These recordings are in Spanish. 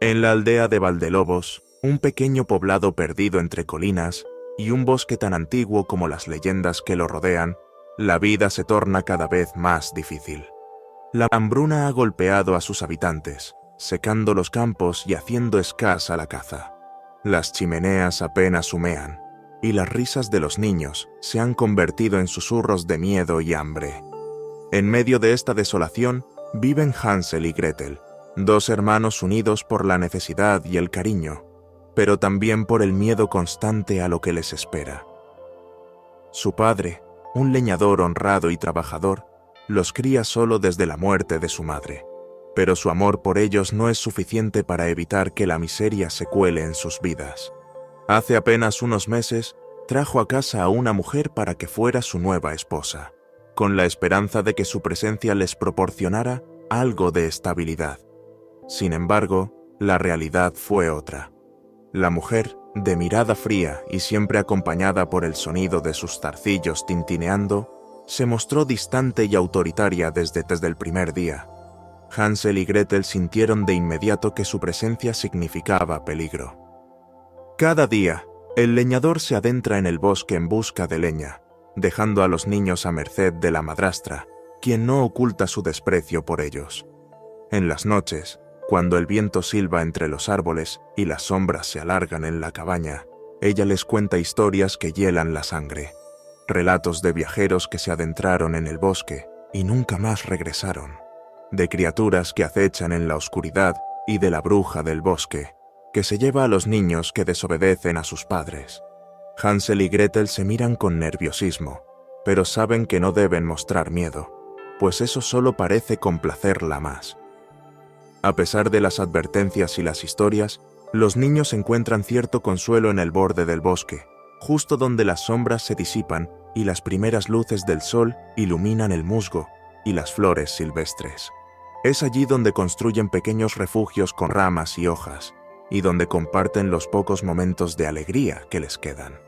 En la aldea de Valdelobos, un pequeño poblado perdido entre colinas y un bosque tan antiguo como las leyendas que lo rodean, la vida se torna cada vez más difícil. La hambruna ha golpeado a sus habitantes, secando los campos y haciendo escasa la caza. Las chimeneas apenas humean, y las risas de los niños se han convertido en susurros de miedo y hambre. En medio de esta desolación viven Hansel y Gretel, dos hermanos unidos por la necesidad y el cariño, pero también por el miedo constante a lo que les espera. Su padre, un leñador honrado y trabajador, los cría solo desde la muerte de su madre, pero su amor por ellos no es suficiente para evitar que la miseria se cuele en sus vidas. Hace apenas unos meses, trajo a casa a una mujer para que fuera su nueva esposa, con la esperanza de que su presencia les proporcionara algo de estabilidad. Sin embargo, la realidad fue otra. La mujer, de mirada fría y siempre acompañada por el sonido de sus zarcillos tintineando, se mostró distante y autoritaria desde el primer día. Hansel y Gretel sintieron de inmediato que su presencia significaba peligro. Cada día, el leñador se adentra en el bosque en busca de leña, dejando a los niños a merced de la madrastra, quien no oculta su desprecio por ellos. En las noches, cuando el viento silba entre los árboles y las sombras se alargan en la cabaña, ella les cuenta historias que hielan la sangre, relatos de viajeros que se adentraron en el bosque y nunca más regresaron, de criaturas que acechan en la oscuridad y de la bruja del bosque, que se lleva a los niños que desobedecen a sus padres. Hansel y Gretel se miran con nerviosismo, pero saben que no deben mostrar miedo, pues eso solo parece complacerla más. A pesar de las advertencias y las historias, los niños encuentran cierto consuelo en el borde del bosque, justo donde las sombras se disipan y las primeras luces del sol iluminan el musgo y las flores silvestres. Es allí donde construyen pequeños refugios con ramas y hojas, y donde comparten los pocos momentos de alegría que les quedan.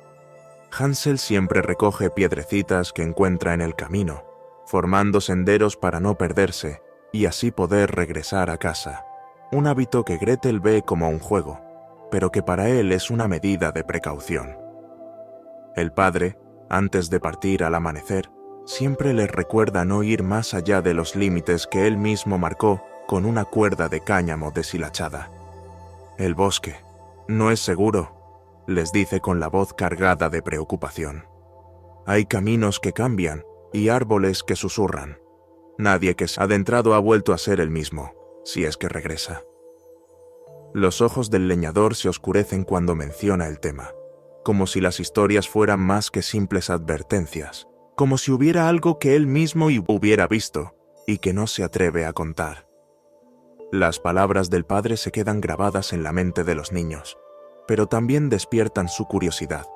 Hansel siempre recoge piedrecitas que encuentra en el camino, formando senderos para no perderse y así poder regresar a casa, un hábito que Gretel ve como un juego, pero que para él es una medida de precaución. El padre, antes de partir al amanecer, siempre les recuerda no ir más allá de los límites que él mismo marcó con una cuerda de cáñamo deshilachada. El bosque no es seguro, les dice con la voz cargada de preocupación. Hay caminos que cambian y árboles que susurran. Nadie que se ha adentrado ha vuelto a ser el mismo, si es que regresa. Los ojos del leñador se oscurecen cuando menciona el tema, como si las historias fueran más que simples advertencias, como si hubiera algo que él mismo hubiera visto y que no se atreve a contar. Las palabras del padre se quedan grabadas en la mente de los niños, pero también despiertan su curiosidad.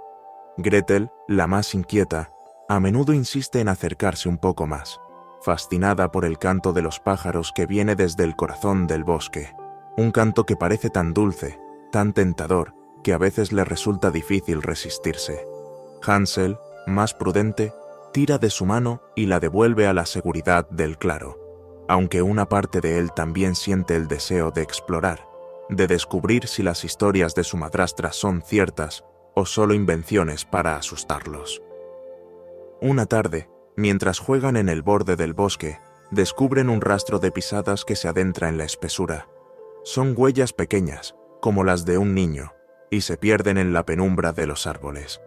Gretel, la más inquieta, a menudo insiste en acercarse un poco más, fascinada por el canto de los pájaros que viene desde el corazón del bosque, un canto que parece tan dulce, tan tentador, que a veces le resulta difícil resistirse. Hansel, más prudente, tira de su mano y la devuelve a la seguridad del claro, aunque una parte de él también siente el deseo de explorar, de descubrir si las historias de su madrastra son ciertas o solo invenciones para asustarlos. Una tarde, mientras juegan en el borde del bosque, descubren un rastro de pisadas que se adentra en la espesura. Son huellas pequeñas, como las de un niño, y se pierden en la penumbra de los árboles.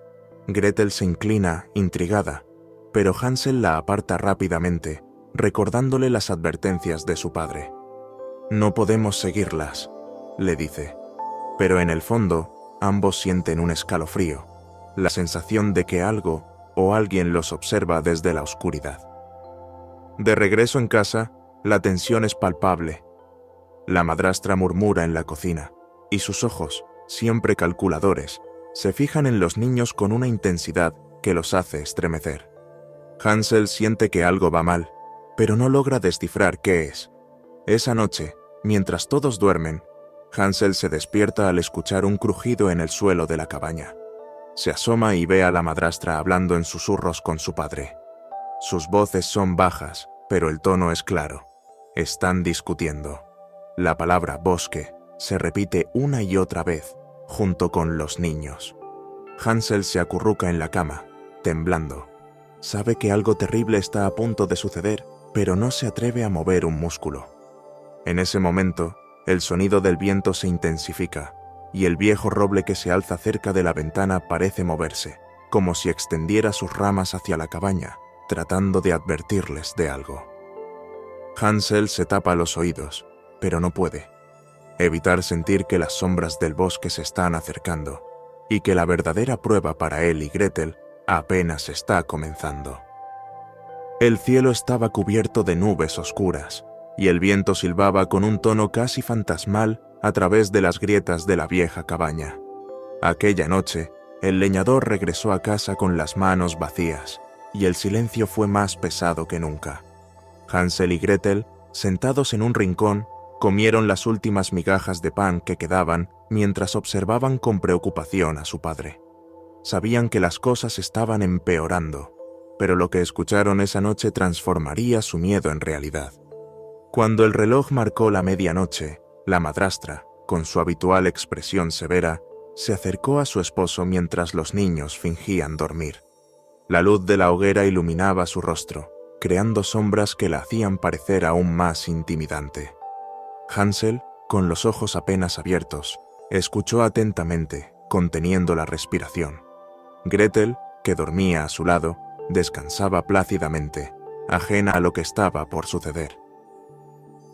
Gretel se inclina, intrigada, pero Hansel la aparta rápidamente, recordándole las advertencias de su padre. «No podemos seguirlas», le dice, pero en el fondo, ambos sienten un escalofrío, la sensación de que algo o alguien los observa desde la oscuridad. De regreso en casa, la tensión es palpable. La madrastra murmura en la cocina, y sus ojos, siempre calculadores, se fijan en los niños con una intensidad que los hace estremecer. Hansel siente que algo va mal, pero no logra descifrar qué es. Esa noche, mientras todos duermen, Hansel se despierta al escuchar un crujido en el suelo de la cabaña. Se asoma y ve a la madrastra hablando en susurros con su padre. Sus voces son bajas, pero el tono es claro. Están discutiendo. La palabra bosque se repite una y otra vez, junto con los niños. Hansel se acurruca en la cama, temblando. Sabe que algo terrible está a punto de suceder, pero no se atreve a mover un músculo. En ese momento, el sonido del viento se intensifica, y el viejo roble que se alza cerca de la ventana parece moverse, como si extendiera sus ramas hacia la cabaña, tratando de advertirles de algo. Hansel se tapa los oídos, pero no puede evitar sentir que las sombras del bosque se están acercando, y que la verdadera prueba para él y Gretel apenas está comenzando. El cielo estaba cubierto de nubes oscuras, y el viento silbaba con un tono casi fantasmal a través de las grietas de la vieja cabaña. Aquella noche, el leñador regresó a casa con las manos vacías, y el silencio fue más pesado que nunca. Hansel y Gretel, sentados en un rincón, comieron las últimas migajas de pan que quedaban mientras observaban con preocupación a su padre. Sabían que las cosas estaban empeorando, pero lo que escucharon esa noche transformaría su miedo en realidad. Cuando el reloj marcó la medianoche, la madrastra, con su habitual expresión severa, se acercó a su esposo mientras los niños fingían dormir. La luz de la hoguera iluminaba su rostro, creando sombras que la hacían parecer aún más intimidante. Hansel, con los ojos apenas abiertos, escuchó atentamente, conteniendo la respiración. Gretel, que dormía a su lado, descansaba plácidamente, ajena a lo que estaba por suceder.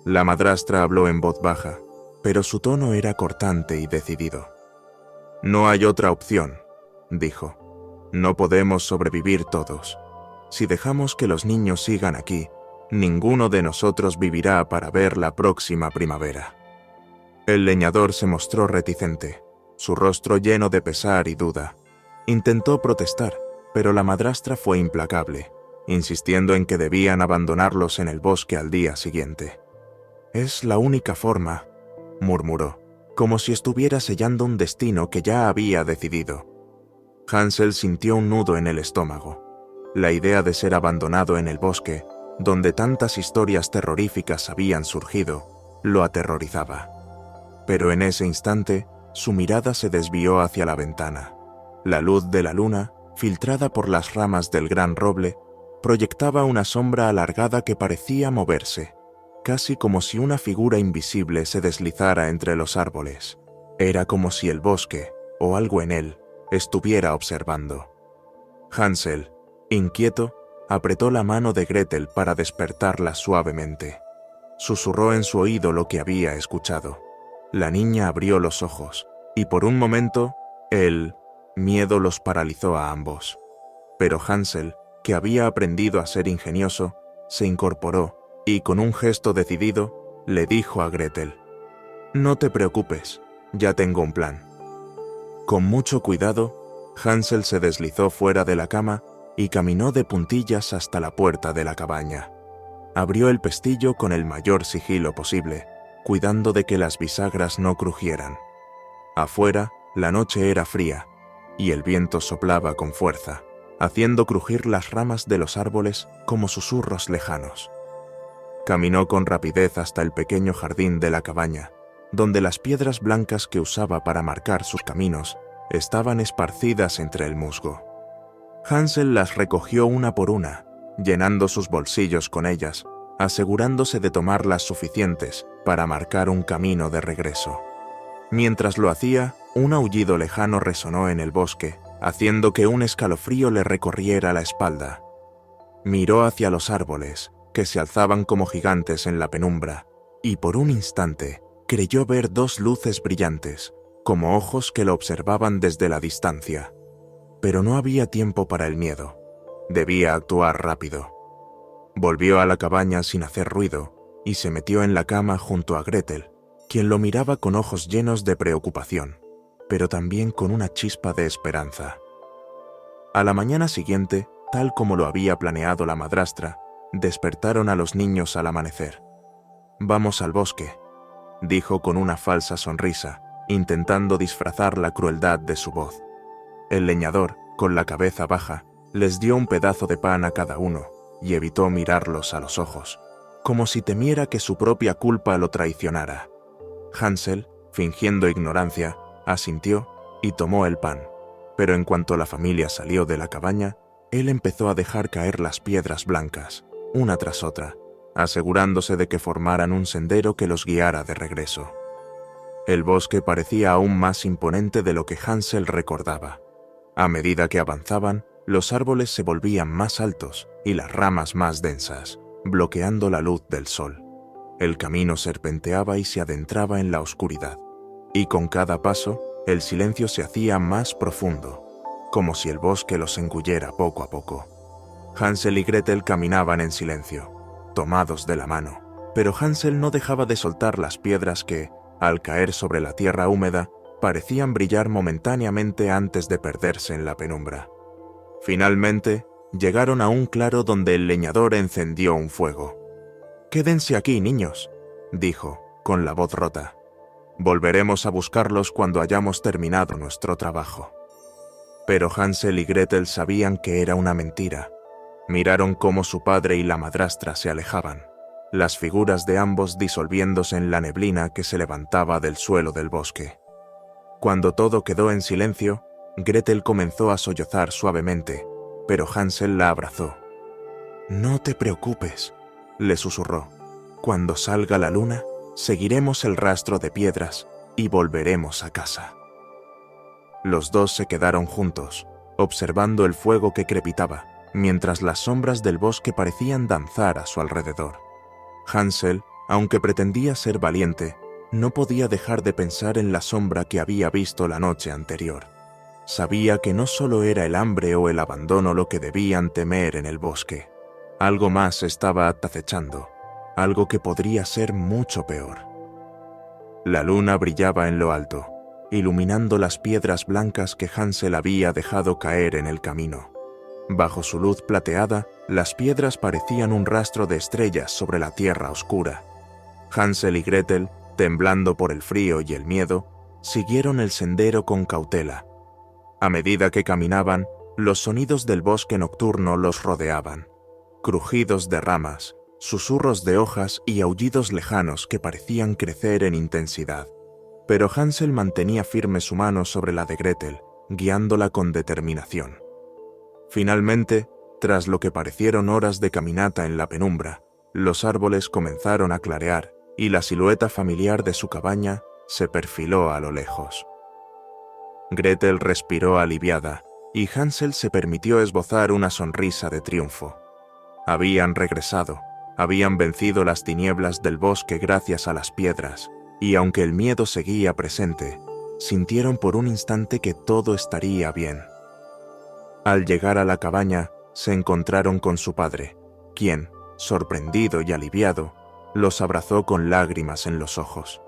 La madrastra habló en voz baja, pero su tono era cortante y decidido. «No hay otra opción», dijo. «No podemos sobrevivir todos. Si dejamos que los niños sigan aquí, ninguno de nosotros vivirá para ver la próxima primavera». El leñador se mostró reticente, su rostro lleno de pesar y duda. Intentó protestar, pero la madrastra fue implacable, insistiendo en que debían abandonarlos en el bosque al día siguiente. «Es la única forma», murmuró, como si estuviera sellando un destino que ya había decidido. Hansel sintió un nudo en el estómago. La idea de ser abandonado en el bosque, donde tantas historias terroríficas habían surgido, lo aterrorizaba. Pero en ese instante, su mirada se desvió hacia la ventana. La luz de la luna, filtrada por las ramas del gran roble, proyectaba una sombra alargada que parecía moverse, casi como si una figura invisible se deslizara entre los árboles. Era como si el bosque, o algo en él, estuviera observando. Hansel, inquieto, apretó la mano de Gretel para despertarla suavemente. Susurró en su oído lo que había escuchado. La niña abrió los ojos, y por un momento, el miedo los paralizó a ambos. Pero Hansel, que había aprendido a ser ingenioso, se incorporó y, con un gesto decidido, le dijo a Gretel: «No te preocupes, ya tengo un plan». Con mucho cuidado, Hansel se deslizó fuera de la cama y caminó de puntillas hasta la puerta de la cabaña. Abrió el pestillo con el mayor sigilo posible, cuidando de que las bisagras no crujieran. Afuera, la noche era fría, y el viento soplaba con fuerza, haciendo crujir las ramas de los árboles como susurros lejanos. Caminó con rapidez hasta el pequeño jardín de la cabaña, donde las piedras blancas que usaba para marcar sus caminos estaban esparcidas entre el musgo. Hansel las recogió una por una, llenando sus bolsillos con ellas, asegurándose de tomar las suficientes para marcar un camino de regreso. Mientras lo hacía, un aullido lejano resonó en el bosque, haciendo que un escalofrío le recorriera la espalda. Miró hacia los árboles, que se alzaban como gigantes en la penumbra, y por un instante creyó ver dos luces brillantes, como ojos que lo observaban desde la distancia. Pero no había tiempo para el miedo. Debía actuar rápido. Volvió a la cabaña sin hacer ruido y se metió en la cama junto a Gretel, quien lo miraba con ojos llenos de preocupación, pero también con una chispa de esperanza. A la mañana siguiente, tal como lo había planeado la madrastra, despertaron a los niños al amanecer. «Vamos al bosque», dijo con una falsa sonrisa, intentando disfrazar la crueldad de su voz. El leñador, con la cabeza baja, les dio un pedazo de pan a cada uno y evitó mirarlos a los ojos, como si temiera que su propia culpa lo traicionara. Hansel, Fingiendo ignorancia, asintió y tomó el pan. Pero en cuanto la familia salió de la cabaña, él empezó a dejar caer las piedras blancas, una tras otra, asegurándose de que formaran un sendero que los guiara de regreso. El bosque parecía aún más imponente de lo que Hansel recordaba. A medida que avanzaban, los árboles se volvían más altos y las ramas más densas, bloqueando la luz del sol. El camino serpenteaba y se adentraba en la oscuridad, y con cada paso, el silencio se hacía más profundo, como si el bosque los engullera poco a poco. Hansel y Gretel caminaban en silencio, tomados de la mano, pero Hansel no dejaba de soltar las piedras que, al caer sobre la tierra húmeda, parecían brillar momentáneamente antes de perderse en la penumbra. Finalmente, llegaron a un claro donde el leñador encendió un fuego. «Quédense aquí, niños», dijo, con la voz rota. «Volveremos a buscarlos cuando hayamos terminado nuestro trabajo». Pero Hansel y Gretel sabían que era una mentira. Miraron cómo su padre y la madrastra se alejaban, las figuras de ambos disolviéndose en la neblina que se levantaba del suelo del bosque. Cuando todo quedó en silencio, Gretel comenzó a sollozar suavemente, pero Hansel la abrazó. «No te preocupes», le susurró. «Cuando salga la luna, seguiremos el rastro de piedras y volveremos a casa». Los dos se quedaron juntos, observando el fuego que crepitaba, mientras las sombras del bosque parecían danzar a su alrededor. Hansel, aunque pretendía ser valiente, no podía dejar de pensar en la sombra que había visto la noche anterior. Sabía que no solo era el hambre o el abandono lo que debían temer en el bosque. Algo más estaba acechando, algo que podría ser mucho peor. La luna brillaba en lo alto, iluminando las piedras blancas que Hansel había dejado caer en el camino. Bajo su luz plateada, las piedras parecían un rastro de estrellas sobre la tierra oscura. Hansel y Gretel, temblando por el frío y el miedo, siguieron el sendero con cautela. A medida que caminaban, los sonidos del bosque nocturno los rodeaban. Crujidos de ramas, susurros de hojas y aullidos lejanos que parecían crecer en intensidad. Pero Hansel mantenía firme su mano sobre la de Gretel, guiándola con determinación. Finalmente, tras lo que parecieron horas de caminata en la penumbra, los árboles comenzaron a clarear y la silueta familiar de su cabaña se perfiló a lo lejos. Gretel respiró aliviada y Hansel se permitió esbozar una sonrisa de triunfo. Habían regresado, habían vencido las tinieblas del bosque gracias a las piedras, y aunque el miedo seguía presente, sintieron por un instante que todo estaría bien. Al llegar a la cabaña, se encontraron con su padre, quien, sorprendido y aliviado, los abrazó con lágrimas en los ojos.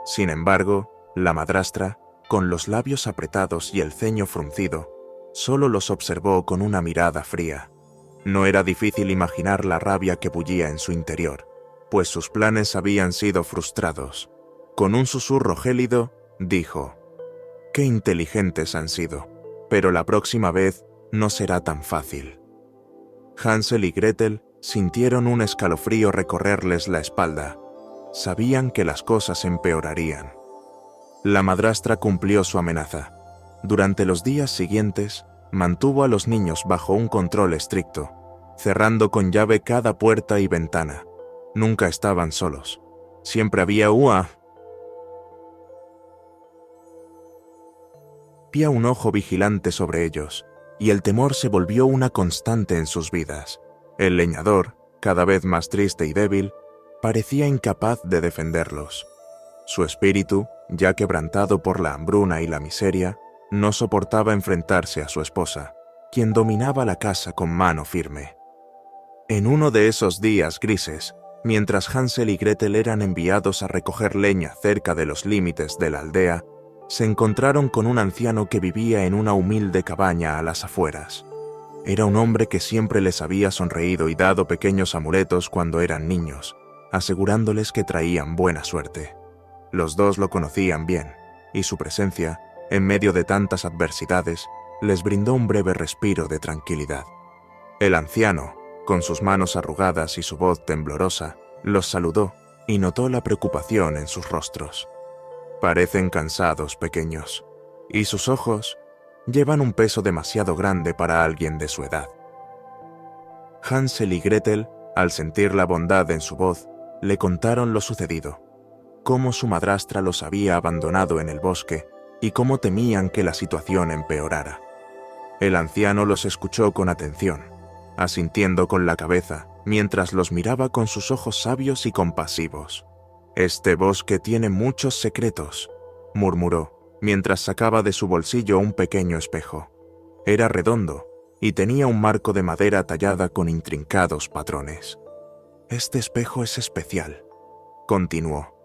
Sin embargo, la madrastra, con los labios apretados y el ceño fruncido, solo los observó con una mirada fría. No era difícil imaginar la rabia que bullía en su interior, pues sus planes habían sido frustrados. Con un susurro gélido, dijo: «Qué inteligentes han sido, pero la próxima vez no será tan fácil». Hansel y Gretel sintieron un escalofrío recorrerles la espalda. Sabían que las cosas empeorarían. La madrastra cumplió su amenaza. Durante los días siguientes, mantuvo a los niños bajo un control estricto, cerrando con llave cada puerta y ventana. Nunca estaban solos. Siempre había un ojo vigilante sobre ellos, y el temor se volvió una constante en sus vidas. El leñador, cada vez más triste y débil, parecía incapaz de defenderlos. Su espíritu, ya quebrantado por la hambruna y la miseria, no soportaba enfrentarse a su esposa, quien dominaba la casa con mano firme. En uno de esos días grises, mientras Hansel y Gretel eran enviados a recoger leña cerca de los límites de la aldea, se encontraron con un anciano que vivía en una humilde cabaña a las afueras. Era un hombre que siempre les había sonreído y dado pequeños amuletos cuando eran niños, asegurándoles que traían buena suerte. Los dos lo conocían bien, y su presencia, en medio de tantas adversidades, les brindó un breve respiro de tranquilidad. El anciano, con sus manos arrugadas y su voz temblorosa, los saludó y notó la preocupación en sus rostros. Parecen cansados, pequeños, y sus ojos llevan un peso demasiado grande para alguien de su edad. Hansel y Gretel, al sentir la bondad en su voz, le contaron lo sucedido, cómo su madrastra los había abandonado en el bosque y cómo temían que la situación empeorara. El anciano los escuchó con atención, asintiendo con la cabeza, mientras los miraba con sus ojos sabios y compasivos. «Este bosque tiene muchos secretos», murmuró, mientras sacaba de su bolsillo un pequeño espejo. Era redondo y tenía un marco de madera tallada con intrincados patrones. «Este espejo es especial», continuó.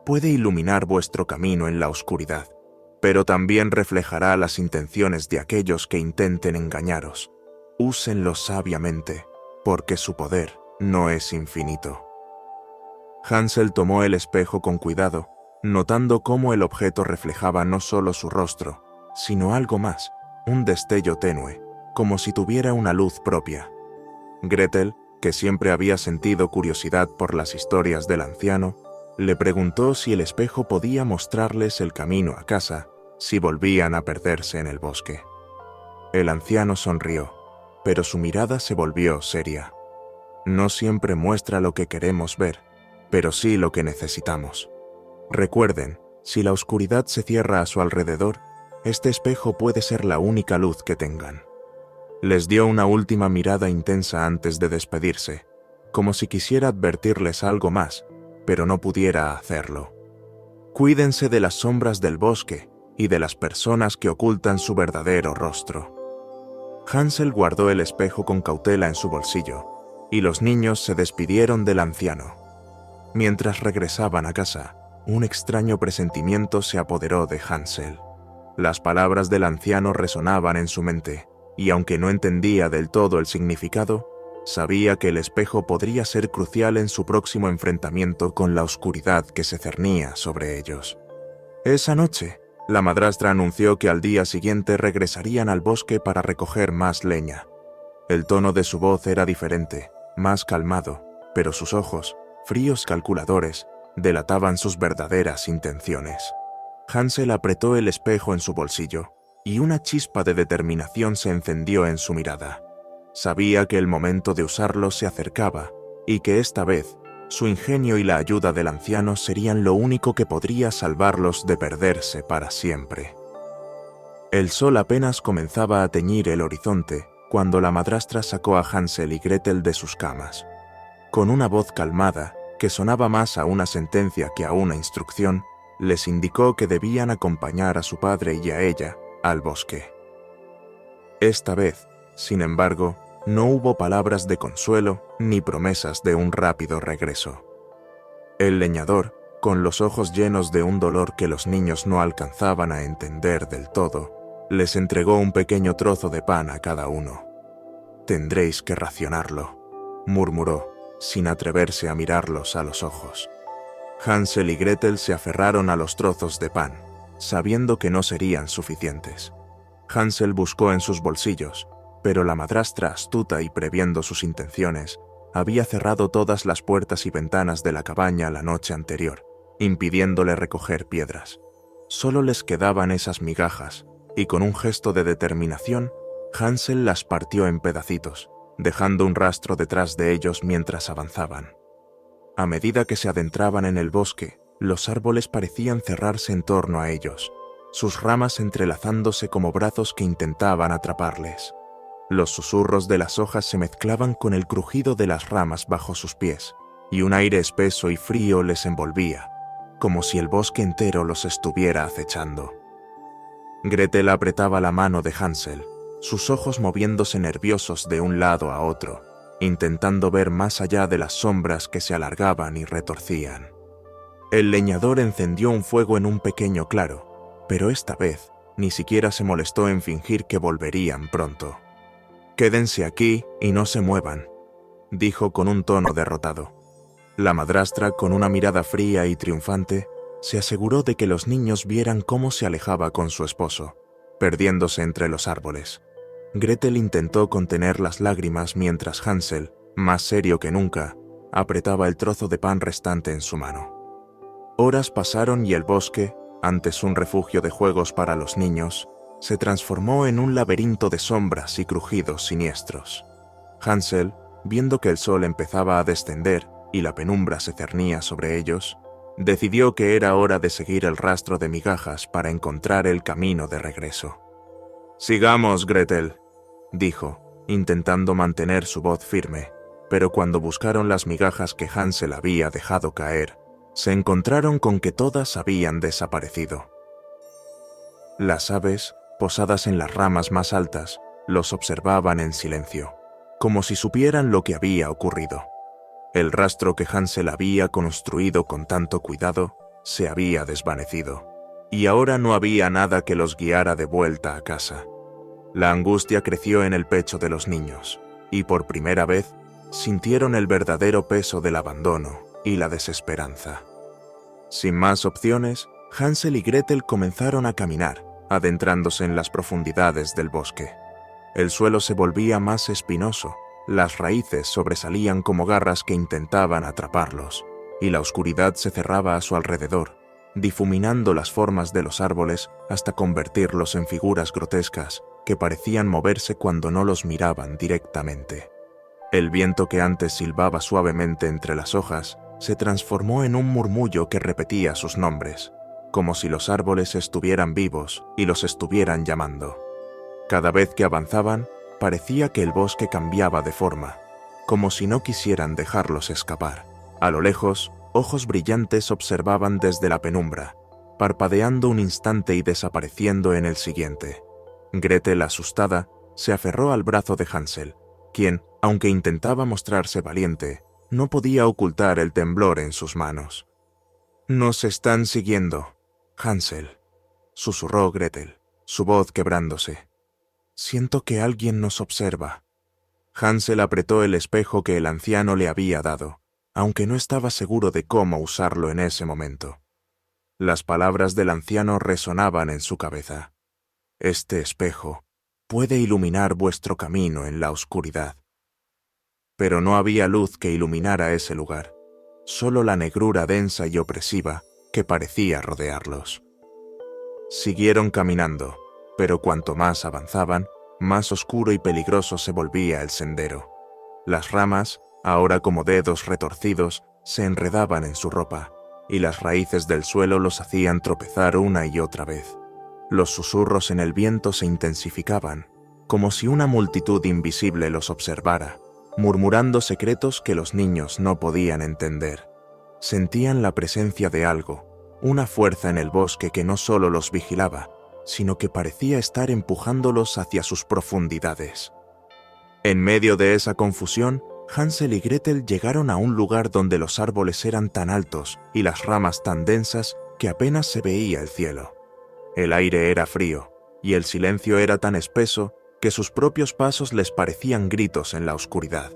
«Puede iluminar vuestro camino en la oscuridad, pero también reflejará las intenciones de aquellos que intenten engañaros. Úsenlo sabiamente, porque su poder no es infinito». Hansel tomó el espejo con cuidado, notando cómo el objeto reflejaba no solo su rostro, sino algo más, un destello tenue, como si tuviera una luz propia. Gretel, que siempre había sentido curiosidad por las historias del anciano, le preguntó si el espejo podía mostrarles el camino a casa si volvían a perderse en el bosque. El anciano sonrió, pero su mirada se volvió seria. «No siempre muestra lo que queremos ver, pero sí lo que necesitamos. Recuerden, si la oscuridad se cierra a su alrededor, este espejo puede ser la única luz que tengan». Les dio una última mirada intensa antes de despedirse, como si quisiera advertirles algo más, pero no pudiera hacerlo. «Cuídense de las sombras del bosque y de las personas que ocultan su verdadero rostro». Hansel guardó el espejo con cautela en su bolsillo, y los niños se despidieron del anciano. Mientras regresaban a casa, un extraño presentimiento se apoderó de Hansel. Las palabras del anciano resonaban en su mente, y aunque no entendía del todo el significado, sabía que el espejo podría ser crucial en su próximo enfrentamiento con la oscuridad que se cernía sobre ellos. Esa noche, la madrastra anunció que al día siguiente regresarían al bosque para recoger más leña. El tono de su voz era diferente, más calmado, pero sus ojos, fríos calculadores, delataban sus verdaderas intenciones. Hansel apretó el espejo en su bolsillo, y una chispa de determinación se encendió en su mirada. Sabía que el momento de usarlo se acercaba, y que esta vez, su ingenio y la ayuda del anciano serían lo único que podría salvarlos de perderse para siempre. El sol apenas comenzaba a teñir el horizonte cuando la madrastra sacó a Hansel y Gretel de sus camas. Con una voz calmada, que sonaba más a una sentencia que a una instrucción, les indicó que debían acompañar a su padre y a ella al bosque. Esta vez, sin embargo, no hubo palabras de consuelo ni promesas de un rápido regreso. El leñador, con los ojos llenos de un dolor que los niños no alcanzaban a entender del todo, les entregó un pequeño trozo de pan a cada uno. «Tendréis que racionarlo», murmuró, sin atreverse a mirarlos a los ojos. Hansel y Gretel se aferraron a los trozos de pan, sabiendo que no serían suficientes. Hansel buscó en sus bolsillos, pero la madrastra, astuta y previendo sus intenciones, había cerrado todas las puertas y ventanas de la cabaña la noche anterior, impidiéndole recoger piedras. Solo les quedaban esas migajas, y con un gesto de determinación, Hansel las partió en pedacitos, dejando un rastro detrás de ellos mientras avanzaban. A medida que se adentraban en el bosque, los árboles parecían cerrarse en torno a ellos, sus ramas entrelazándose como brazos que intentaban atraparles. Los susurros de las hojas se mezclaban con el crujido de las ramas bajo sus pies, y un aire espeso y frío les envolvía, como si el bosque entero los estuviera acechando. Gretel apretaba la mano de Hansel, sus ojos moviéndose nerviosos de un lado a otro, intentando ver más allá de las sombras que se alargaban y retorcían. El leñador encendió un fuego en un pequeño claro, pero esta vez ni siquiera se molestó en fingir que volverían pronto. «Quédense aquí y no se muevan», dijo con un tono derrotado. La madrastra, con una mirada fría y triunfante, se aseguró de que los niños vieran cómo se alejaba con su esposo, perdiéndose entre los árboles. Gretel intentó contener las lágrimas mientras Hansel, más serio que nunca, apretaba el trozo de pan restante en su mano. Horas pasaron y el bosque, antes un refugio de juegos para los niños, se transformó en un laberinto de sombras y crujidos siniestros. Hansel, viendo que el sol empezaba a descender y la penumbra se cernía sobre ellos, decidió que era hora de seguir el rastro de migajas para encontrar el camino de regreso. «Sigamos, Gretel», dijo, intentando mantener su voz firme, pero cuando buscaron las migajas que Hansel había dejado caer, se encontraron con que todas habían desaparecido. Las aves, posadas en las ramas más altas, los observaban en silencio, como si supieran lo que había ocurrido. El rastro que Hansel había construido con tanto cuidado se había desvanecido, y ahora no había nada que los guiara de vuelta a casa. La angustia creció en el pecho de los niños, y por primera vez sintieron el verdadero peso del abandono y la desesperanza. Sin más opciones, Hansel y Gretel comenzaron a caminar, adentrándose en las profundidades del bosque. El suelo se volvía más espinoso, las raíces sobresalían como garras que intentaban atraparlos, y la oscuridad se cerraba a su alrededor, difuminando las formas de los árboles hasta convertirlos en figuras grotescas que parecían moverse cuando no los miraban directamente. El viento que antes silbaba suavemente entre las hojas se transformó en un murmullo que repetía sus nombres, como si los árboles estuvieran vivos y los estuvieran llamando. Cada vez que avanzaban, parecía que el bosque cambiaba de forma, como si no quisieran dejarlos escapar. A lo lejos, ojos brillantes observaban desde la penumbra, parpadeando un instante y desapareciendo en el siguiente. Gretel, asustada, se aferró al brazo de Hansel, quien, aunque intentaba mostrarse valiente, no podía ocultar el temblor en sus manos. «Nos están siguiendo, Hansel», susurró Gretel, su voz quebrándose. «Siento que alguien nos observa». Hansel apretó el espejo que el anciano le había dado, aunque no estaba seguro de cómo usarlo en ese momento. Las palabras del anciano resonaban en su cabeza. «Este espejo puede iluminar vuestro camino en la oscuridad». Pero no había luz que iluminara ese lugar, solo la negrura densa y opresiva que parecía rodearlos. Siguieron caminando, pero cuanto más avanzaban, más oscuro y peligroso se volvía el sendero. Las ramas, ahora como dedos retorcidos, se enredaban en su ropa, y las raíces del suelo los hacían tropezar una y otra vez. Los susurros en el viento se intensificaban, como si una multitud invisible los observara, murmurando secretos que los niños no podían entender. Sentían la presencia de algo, una fuerza en el bosque que no solo los vigilaba, sino que parecía estar empujándolos hacia sus profundidades. En medio de esa confusión, Hansel y Gretel llegaron a un lugar donde los árboles eran tan altos y las ramas tan densas que apenas se veía el cielo. El aire era frío, y el silencio era tan espeso que sus propios pasos les parecían gritos en la oscuridad.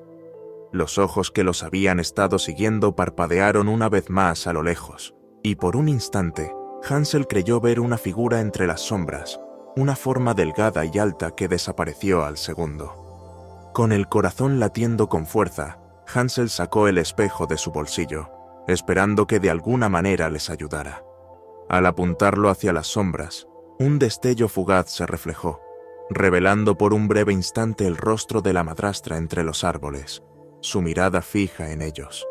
Los ojos que los habían estado siguiendo parpadearon una vez más a lo lejos, y por un instante, Hansel creyó ver una figura entre las sombras, una forma delgada y alta que desapareció al segundo. Con el corazón latiendo con fuerza, Hansel sacó el espejo de su bolsillo, esperando que de alguna manera les ayudara. Al apuntarlo hacia las sombras, un destello fugaz se reflejó, revelando por un breve instante el rostro de la madrastra entre los árboles, su mirada fija en ellos.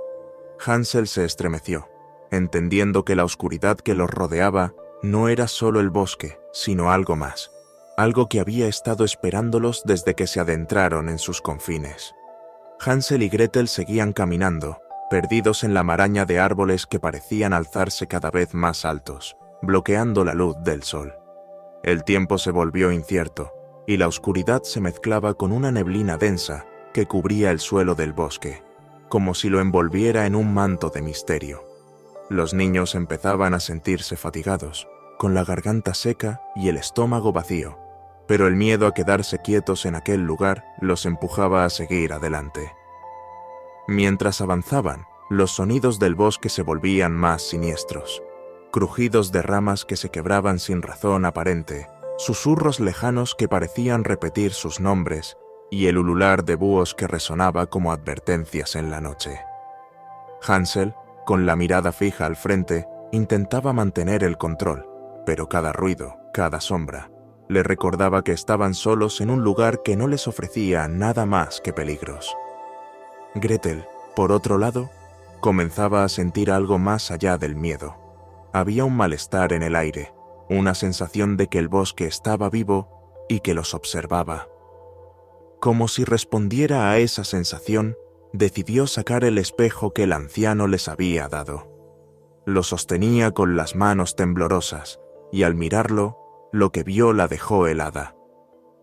Hansel se estremeció, entendiendo que la oscuridad que los rodeaba no era solo el bosque, sino algo más, algo que había estado esperándolos desde que se adentraron en sus confines. Hansel y Gretel seguían caminando, perdidos en la maraña de árboles que parecían alzarse cada vez más altos, bloqueando la luz del sol. El tiempo se volvió incierto, y la oscuridad se mezclaba con una neblina densa que cubría el suelo del bosque, como si lo envolviera en un manto de misterio. Los niños empezaban a sentirse fatigados, con la garganta seca y el estómago vacío, pero el miedo a quedarse quietos en aquel lugar los empujaba a seguir adelante. Mientras avanzaban, los sonidos del bosque se volvían más siniestros. Crujidos de ramas que se quebraban sin razón aparente, susurros lejanos que parecían repetir sus nombres y el ulular de búhos que resonaba como advertencias en la noche. Hansel, con la mirada fija al frente, intentaba mantener el control, pero cada ruido, cada sombra, le recordaba que estaban solos en un lugar que no les ofrecía nada más que peligros. Gretel, por otro lado, comenzaba a sentir algo más allá del miedo. Había un malestar en el aire, una sensación de que el bosque estaba vivo y que los observaba. Como si respondiera a esa sensación, decidió sacar el espejo que el anciano les había dado. Lo sostenía con las manos temblorosas, y al mirarlo, lo que vio la dejó helada.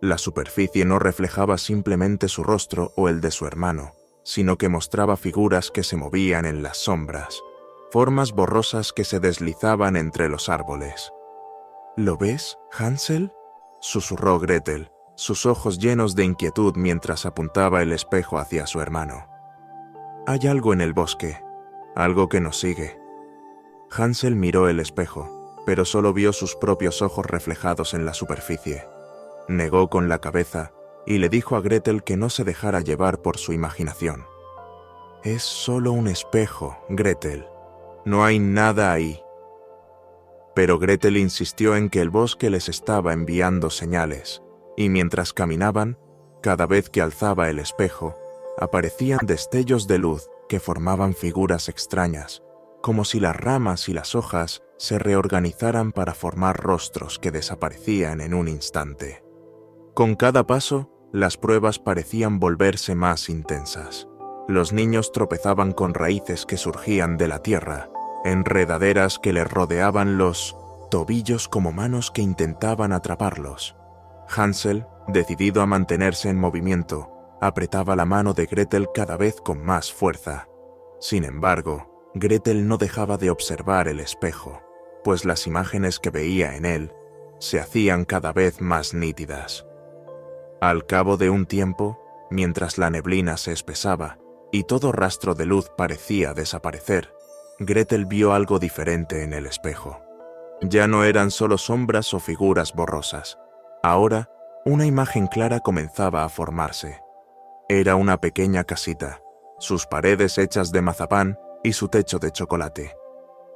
La superficie no reflejaba simplemente su rostro o el de su hermano, sino que mostraba figuras que se movían en las sombras, formas borrosas que se deslizaban entre los árboles. ¿Lo ves, Hansel?, susurró Gretel, sus ojos llenos de inquietud mientras apuntaba el espejo hacia su hermano. Hay algo en el bosque, algo que nos sigue. Hansel miró el espejo, pero solo vio sus propios ojos reflejados en la superficie. Negó con la cabeza y le dijo a Gretel que no se dejara llevar por su imaginación. Es solo un espejo, Gretel. No hay nada ahí. Pero Gretel insistió en que el bosque les estaba enviando señales, y mientras caminaban, cada vez que alzaba el espejo, aparecían destellos de luz que formaban figuras extrañas, como si las ramas y las hojas se reorganizaran para formar rostros que desaparecían en un instante. Con cada paso, las pruebas parecían volverse más intensas. Los niños tropezaban con raíces que surgían de la tierra, enredaderas que les rodeaban los tobillos como manos que intentaban atraparlos. Hansel, decidido a mantenerse en movimiento, apretaba la mano de Gretel cada vez con más fuerza. Sin embargo, Gretel no dejaba de observar el espejo, pues las imágenes que veía en él se hacían cada vez más nítidas. Al cabo de un tiempo, mientras la neblina se espesaba y todo rastro de luz parecía desaparecer, Gretel vio algo diferente en el espejo. Ya no eran solo sombras o figuras borrosas. Ahora, una imagen clara comenzaba a formarse. Era una pequeña casita, sus paredes hechas de mazapán y su techo de chocolate.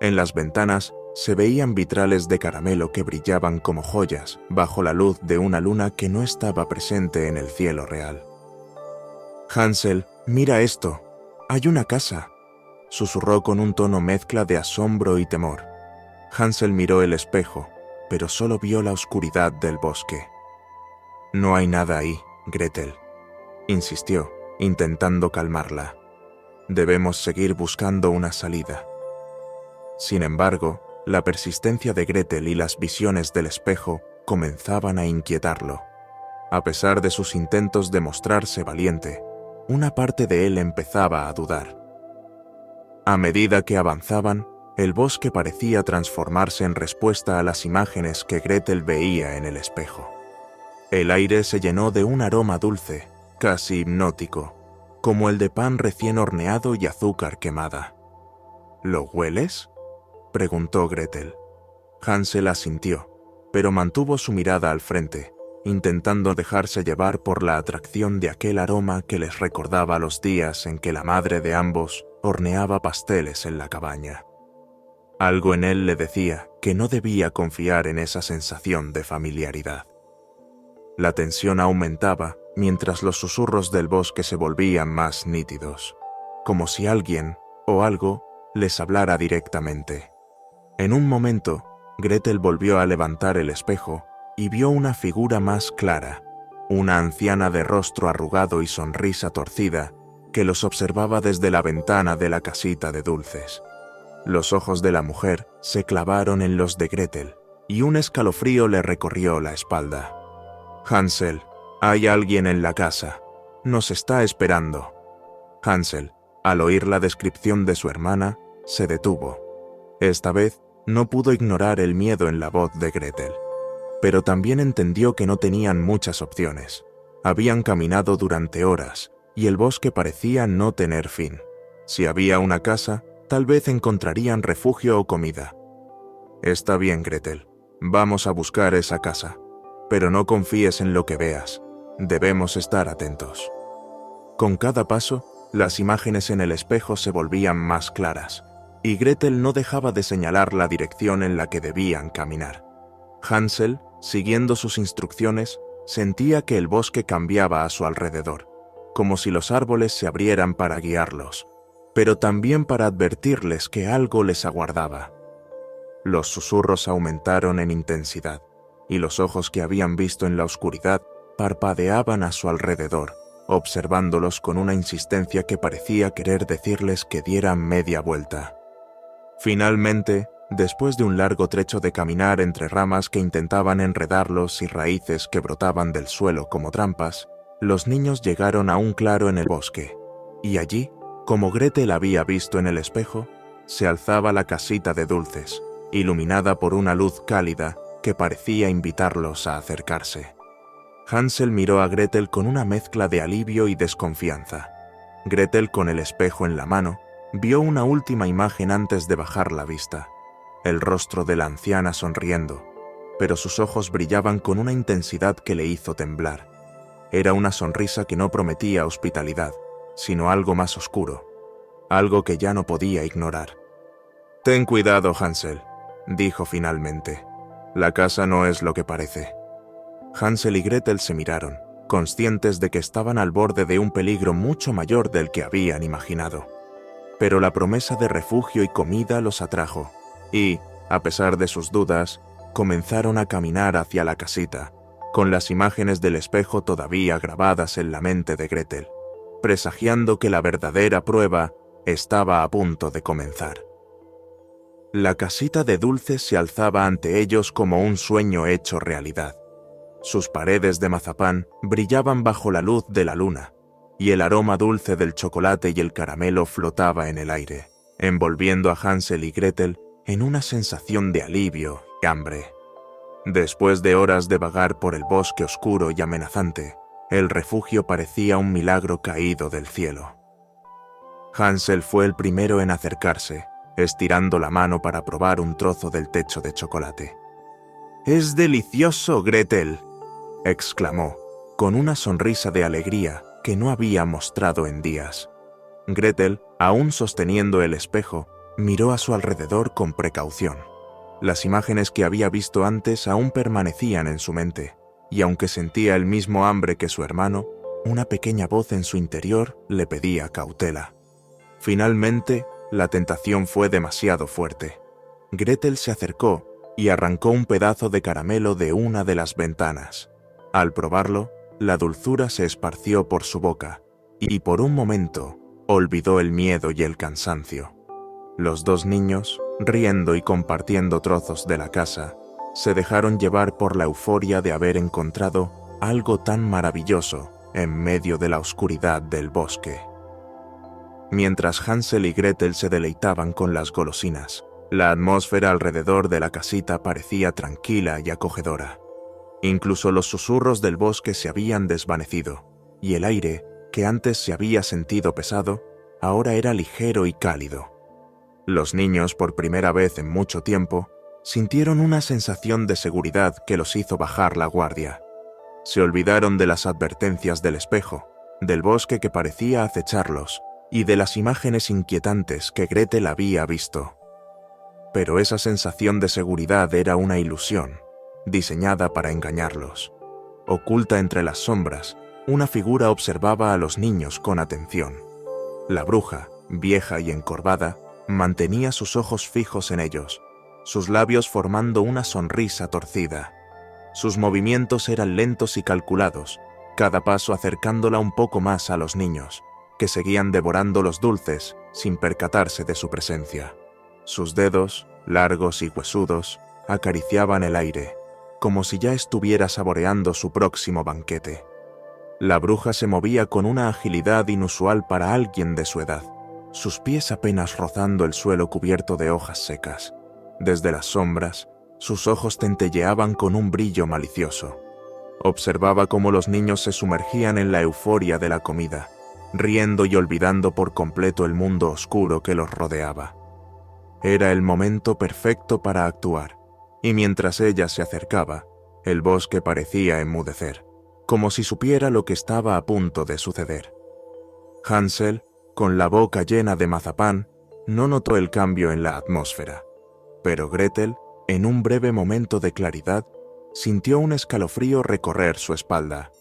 En las ventanas se veían vitrales de caramelo que brillaban como joyas bajo la luz de una luna que no estaba presente en el cielo real. Hansel, mira esto, hay una casa, susurró con un tono mezcla de asombro y temor. Hansel miró el espejo, pero solo vio la oscuridad del bosque. No hay nada ahí, Gretel, insistió, intentando calmarla. Debemos seguir buscando una salida. Sin embargo, la persistencia de Gretel y las visiones del espejo comenzaban a inquietarlo. A pesar de sus intentos de mostrarse valiente, una parte de él empezaba a dudar. A medida que avanzaban, el bosque parecía transformarse en respuesta a las imágenes que Gretel veía en el espejo. El aire se llenó de un aroma dulce, casi hipnótico, como el de pan recién horneado y azúcar quemada. ¿Lo hueles?, preguntó Gretel. Hansel asintió, pero mantuvo su mirada al frente, intentando dejarse llevar por la atracción de aquel aroma que les recordaba los días en que la madre de ambos horneaba pasteles en la cabaña. Algo en él le decía que no debía confiar en esa sensación de familiaridad. La tensión aumentaba mientras los susurros del bosque se volvían más nítidos, como si alguien o algo les hablara directamente. En un momento, Gretel volvió a levantar el espejo y vio una figura más clara, una anciana de rostro arrugado y sonrisa torcida que los observaba desde la ventana de la casita de dulces. Los ojos de la mujer se clavaron en los de Gretel y un escalofrío le recorrió la espalda. Hansel, hay alguien en la casa. Nos está esperando. Hansel, al oír la descripción de su hermana, se detuvo. Esta vez no pudo ignorar el miedo en la voz de Gretel, pero también entendió que no tenían muchas opciones. Habían caminado durante horas y el bosque parecía no tener fin. Si había una casa, tal vez encontrarían refugio o comida. Está bien, Gretel, vamos a buscar esa casa, pero no confíes en lo que veas. Debemos estar atentos. Con cada paso, las imágenes en el espejo se volvían más claras, y Gretel no dejaba de señalar la dirección en la que debían caminar. Hansel, siguiendo sus instrucciones, sentía que el bosque cambiaba a su alrededor, como si los árboles se abrieran para guiarlos, pero también para advertirles que algo les aguardaba. Los susurros aumentaron en intensidad, y los ojos que habían visto en la oscuridad parpadeaban a su alrededor, observándolos con una insistencia que parecía querer decirles que dieran media vuelta. Finalmente, después de un largo trecho de caminar entre ramas que intentaban enredarlos y raíces que brotaban del suelo como trampas, los niños llegaron a un claro en el bosque, y allí, como Gretel había visto en el espejo, se alzaba la casita de Dulces, iluminada por una luz cálida que parecía invitarlos a acercarse. Hansel miró a Gretel con una mezcla de alivio y desconfianza. Gretel, con el espejo en la mano, vio una última imagen antes de bajar la vista. El rostro de la anciana sonriendo, pero sus ojos brillaban con una intensidad que le hizo temblar. Era una sonrisa que no prometía hospitalidad, sino algo más oscuro, algo que ya no podía ignorar. «Ten cuidado, Hansel», dijo finalmente. «La casa no es lo que parece». Hansel y Gretel se miraron, conscientes de que estaban al borde de un peligro mucho mayor del que habían imaginado. Pero la promesa de refugio y comida los atrajo, y, a pesar de sus dudas, comenzaron a caminar hacia la casita, con las imágenes del espejo todavía grabadas en la mente de Gretel, presagiando que la verdadera prueba estaba a punto de comenzar. La casita de Dulces se alzaba ante ellos como un sueño hecho realidad. Sus paredes de mazapán brillaban bajo la luz de la luna, y el aroma dulce del chocolate y el caramelo flotaba en el aire, envolviendo a Hansel y Gretel en una sensación de alivio y hambre. Después de horas de vagar por el bosque oscuro y amenazante, el refugio parecía un milagro caído del cielo. Hansel fue el primero en acercarse, estirando la mano para probar un trozo del techo de chocolate. «¡Es delicioso, Gretel!», exclamó, con una sonrisa de alegría que no había mostrado en días. Gretel, aún sosteniendo el espejo, miró a su alrededor con precaución. Las imágenes que había visto antes aún permanecían en su mente, y aunque sentía el mismo hambre que su hermano, una pequeña voz en su interior le pedía cautela. Finalmente, la tentación fue demasiado fuerte. Gretel se acercó y arrancó un pedazo de caramelo de una de las ventanas. Al probarlo, la dulzura se esparció por su boca, y por un momento olvidó el miedo y el cansancio. Los dos niños, riendo y compartiendo trozos de la casa, se dejaron llevar por la euforia de haber encontrado algo tan maravilloso en medio de la oscuridad del bosque. Mientras Hansel y Gretel se deleitaban con las golosinas, la atmósfera alrededor de la casita parecía tranquila y acogedora. Incluso los susurros del bosque se habían desvanecido, y el aire, que antes se había sentido pesado, ahora era ligero y cálido. Los niños, por primera vez en mucho tiempo, sintieron una sensación de seguridad que los hizo bajar la guardia. Se olvidaron de las advertencias del espejo, del bosque que parecía acecharlos, y de las imágenes inquietantes que Gretel había visto. Pero esa sensación de seguridad era una ilusión, diseñada para engañarlos. Oculta entre las sombras, una figura observaba a los niños con atención. La bruja, vieja y encorvada, mantenía sus ojos fijos en ellos, sus labios formando una sonrisa torcida. Sus movimientos eran lentos y calculados, cada paso acercándola un poco más a los niños, que seguían devorando los dulces sin percatarse de su presencia. Sus dedos, largos y huesudos, acariciaban el aire, como si ya estuviera saboreando su próximo banquete. La bruja se movía con una agilidad inusual para alguien de su edad, sus pies apenas rozando el suelo cubierto de hojas secas. Desde las sombras, sus ojos centelleaban con un brillo malicioso. Observaba cómo los niños se sumergían en la euforia de la comida, riendo y olvidando por completo el mundo oscuro que los rodeaba. Era el momento perfecto para actuar, y mientras ella se acercaba, el bosque parecía enmudecer, como si supiera lo que estaba a punto de suceder. Hansel, con la boca llena de mazapán, no notó el cambio en la atmósfera, pero Gretel, en un breve momento de claridad, sintió un escalofrío recorrer su espalda.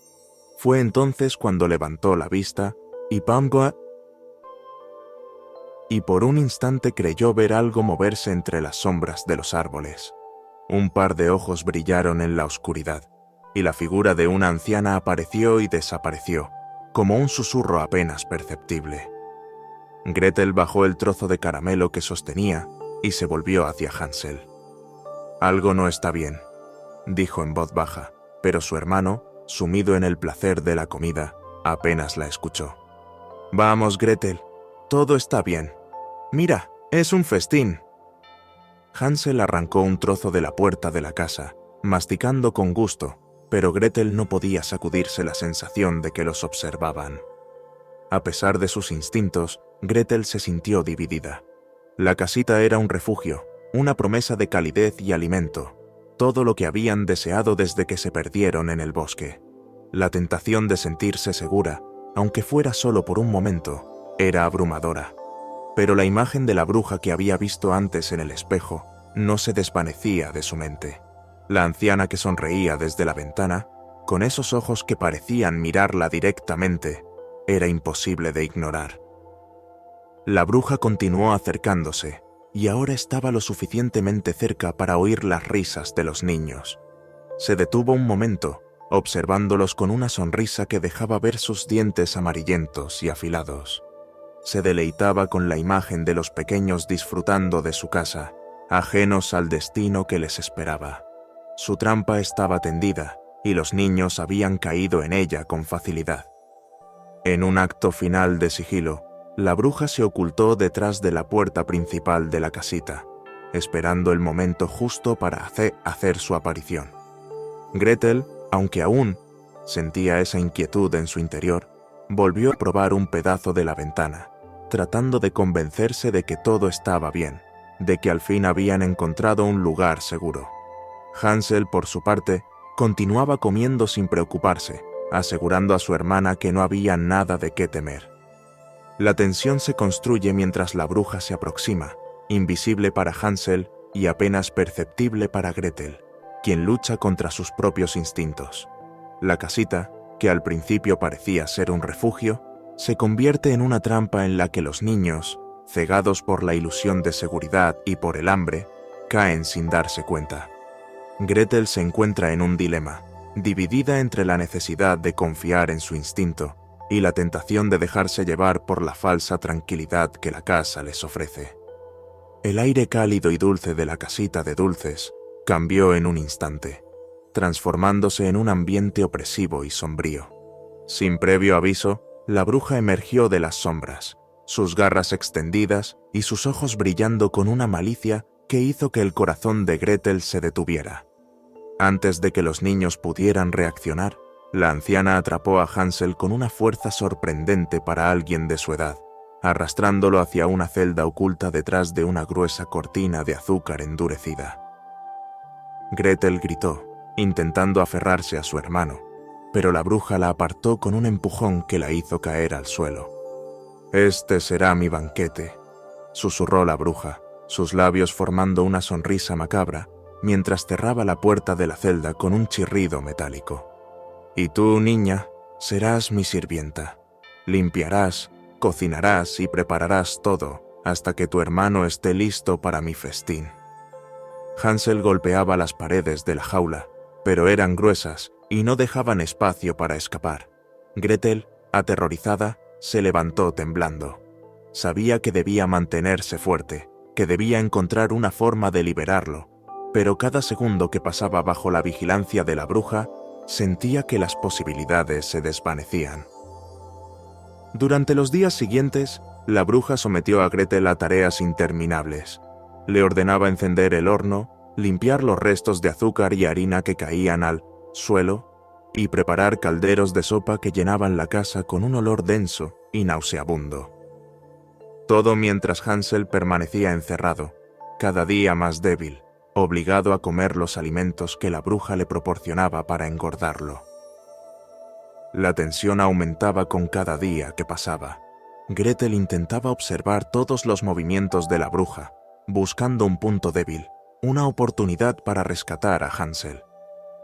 Fue entonces cuando levantó la vista y por un instante creyó ver algo moverse entre las sombras de los árboles. Un par de ojos brillaron en la oscuridad, y la figura de una anciana apareció y desapareció, como un susurro apenas perceptible. Gretel bajó el trozo de caramelo que sostenía y se volvió hacia Hansel. «Algo no está bien», dijo en voz baja, pero su hermano, sumido en el placer de la comida, apenas la escuchó. «Vamos, Gretel, todo está bien. Mira, es un festín». Hansel arrancó un trozo de la puerta de la casa, masticando con gusto, pero Gretel no podía sacudirse la sensación de que los observaban. A pesar de sus instintos, Gretel se sintió dividida. La casita era un refugio, una promesa de calidez y alimento, todo lo que habían deseado desde que se perdieron en el bosque. La tentación de sentirse segura, aunque fuera solo por un momento, era abrumadora. Pero la imagen de la bruja que había visto antes en el espejo no se desvanecía de su mente. La anciana que sonreía desde la ventana, con esos ojos que parecían mirarla directamente, era imposible de ignorar. La bruja continuó acercándose, y ahora estaba lo suficientemente cerca para oír las risas de los niños. Se detuvo un momento, observándolos con una sonrisa que dejaba ver sus dientes amarillentos y afilados. Se deleitaba con la imagen de los pequeños disfrutando de su casa, ajenos al destino que les esperaba. Su trampa estaba tendida, y los niños habían caído en ella con facilidad. En un acto final de sigilo, la bruja se ocultó detrás de la puerta principal de la casita, esperando el momento justo para hacer su aparición. Gretel, aunque aún sentía esa inquietud en su interior, volvió a probar un pedazo de la ventana, tratando de convencerse de que todo estaba bien, de que al fin habían encontrado un lugar seguro. Hansel, por su parte, continuaba comiendo sin preocuparse, asegurando a su hermana que no había nada de qué temer. La tensión se construye mientras la bruja se aproxima, invisible para Hansel y apenas perceptible para Gretel, quien lucha contra sus propios instintos. La casita, que al principio parecía ser un refugio, se convierte en una trampa en la que los niños, cegados por la ilusión de seguridad y por el hambre, caen sin darse cuenta. Gretel se encuentra en un dilema, dividida entre la necesidad de confiar en su instinto y la tentación de dejarse llevar por la falsa tranquilidad que la casa les ofrece. El aire cálido y dulce de la casita de dulces cambió en un instante, transformándose en un ambiente opresivo y sombrío. Sin previo aviso, la bruja emergió de las sombras, sus garras extendidas y sus ojos brillando con una malicia que hizo que el corazón de Gretel se detuviera. Antes de que los niños pudieran reaccionar, la anciana atrapó a Hansel con una fuerza sorprendente para alguien de su edad, arrastrándolo hacia una celda oculta detrás de una gruesa cortina de azúcar endurecida. Gretel gritó, intentando aferrarse a su hermano, pero la bruja la apartó con un empujón que la hizo caer al suelo. «Este será mi banquete», susurró la bruja, sus labios formando una sonrisa macabra, mientras cerraba la puerta de la celda con un chirrido metálico. «Y tú, niña, serás mi sirvienta. Limpiarás, cocinarás y prepararás todo hasta que tu hermano esté listo para mi festín». Hansel golpeaba las paredes de la jaula, pero eran gruesas y no dejaban espacio para escapar. Gretel, aterrorizada, se levantó temblando. Sabía que debía mantenerse fuerte, que debía encontrar una forma de liberarlo, pero cada segundo que pasaba bajo la vigilancia de la bruja, sentía que las posibilidades se desvanecían. Durante los días siguientes, la bruja sometió a Gretel a tareas interminables. Le ordenaba encender el horno, limpiar los restos de azúcar y harina que caían al suelo y preparar calderos de sopa que llenaban la casa con un olor denso y nauseabundo. Todo mientras Hansel permanecía encerrado, cada día más débil, obligado a comer los alimentos que la bruja le proporcionaba para engordarlo. La tensión aumentaba con cada día que pasaba. Gretel intentaba observar todos los movimientos de la bruja, buscando un punto débil, una oportunidad para rescatar a Hansel.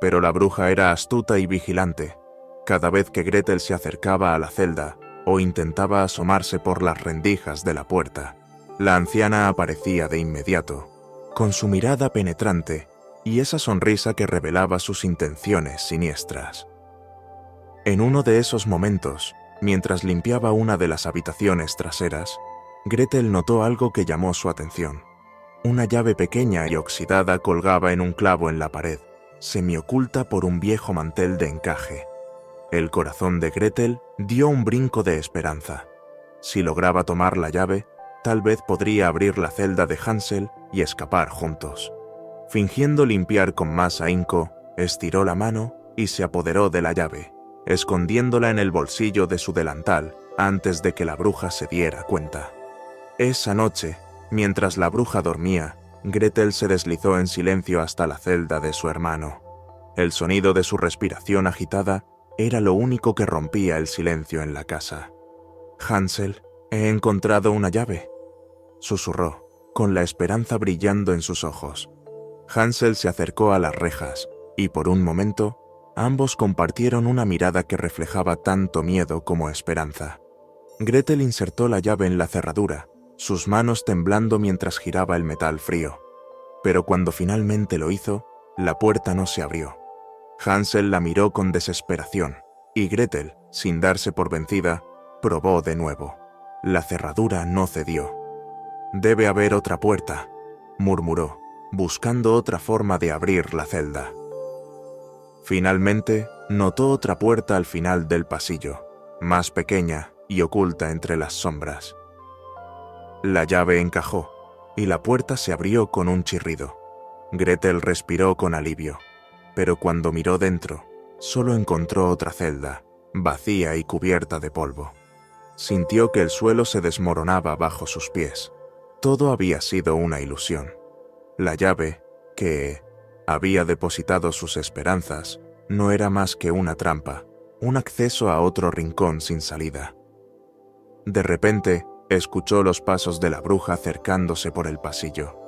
Pero la bruja era astuta y vigilante. Cada vez que Gretel se acercaba a la celda o intentaba asomarse por las rendijas de la puerta, la anciana aparecía de inmediato, con su mirada penetrante y esa sonrisa que revelaba sus intenciones siniestras. En uno de esos momentos, mientras limpiaba una de las habitaciones traseras, Gretel notó algo que llamó su atención. Una llave pequeña y oxidada colgaba en un clavo en la pared, semioculta por un viejo mantel de encaje. El corazón de Gretel dio un brinco de esperanza. Si lograba tomar la llave, tal vez podría abrir la celda de Hansel y escapar juntos. Fingiendo limpiar con más ahínco, estiró la mano y se apoderó de la llave, escondiéndola en el bolsillo de su delantal antes de que la bruja se diera cuenta. Esa noche, mientras la bruja dormía, Gretel se deslizó en silencio hasta la celda de su hermano. El sonido de su respiración agitada era lo único que rompía el silencio en la casa. «Hansel, he encontrado una llave», susurró, con la esperanza brillando en sus ojos. Hansel se acercó a las rejas, y por un momento, ambos compartieron una mirada que reflejaba tanto miedo como esperanza. Gretel insertó la llave en la cerradura, sus manos temblando mientras giraba el metal frío. Pero cuando finalmente lo hizo, la puerta no se abrió. Hansel la miró con desesperación, y Gretel, sin darse por vencida, probó de nuevo. La cerradura no cedió. «Debe haber otra puerta», murmuró, buscando otra forma de abrir la celda. Finalmente, notó otra puerta al final del pasillo, más pequeña y oculta entre las sombras. La llave encajó, y la puerta se abrió con un chirrido. Gretel respiró con alivio, pero cuando miró dentro, solo encontró otra celda, vacía y cubierta de polvo. Sintió que el suelo se desmoronaba bajo sus pies. Todo había sido una ilusión. La llave, que había depositado sus esperanzas, no era más que una trampa, un acceso a otro rincón sin salida. De repente, escuchó los pasos de la bruja acercándose por el pasillo.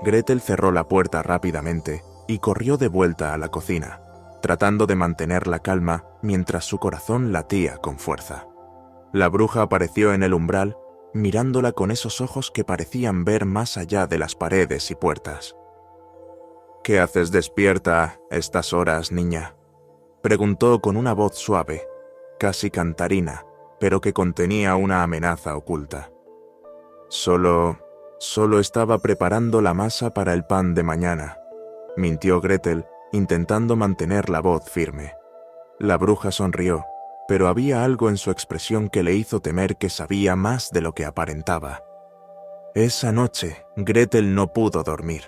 Gretel cerró la puerta rápidamente y corrió de vuelta a la cocina, tratando de mantener la calma mientras su corazón latía con fuerza. La bruja apareció en el umbral, mirándola con esos ojos que parecían ver más allá de las paredes y puertas. «¿Qué haces despierta a estas horas, niña?», preguntó con una voz suave, casi cantarina, pero que contenía una amenaza oculta. Solo estaba preparando la masa para el pan de mañana», mintió Gretel, intentando mantener la voz firme. La bruja sonrió, pero había algo en su expresión que le hizo temer que sabía más de lo que aparentaba. Esa noche, Gretel no pudo dormir.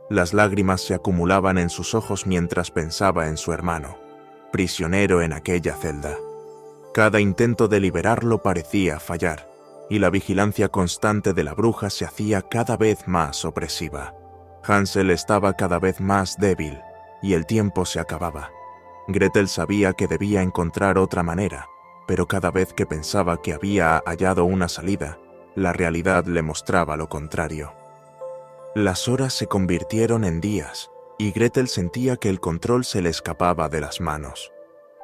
Las lágrimas se acumulaban en sus ojos mientras pensaba en su hermano, prisionero en aquella celda. Cada intento de liberarlo parecía fallar, y la vigilancia constante de la bruja se hacía cada vez más opresiva. Hansel estaba cada vez más débil, y el tiempo se acababa. Gretel sabía que debía encontrar otra manera, pero cada vez que pensaba que había hallado una salida, la realidad le mostraba lo contrario. Las horas se convirtieron en días, y Gretel sentía que el control se le escapaba de las manos.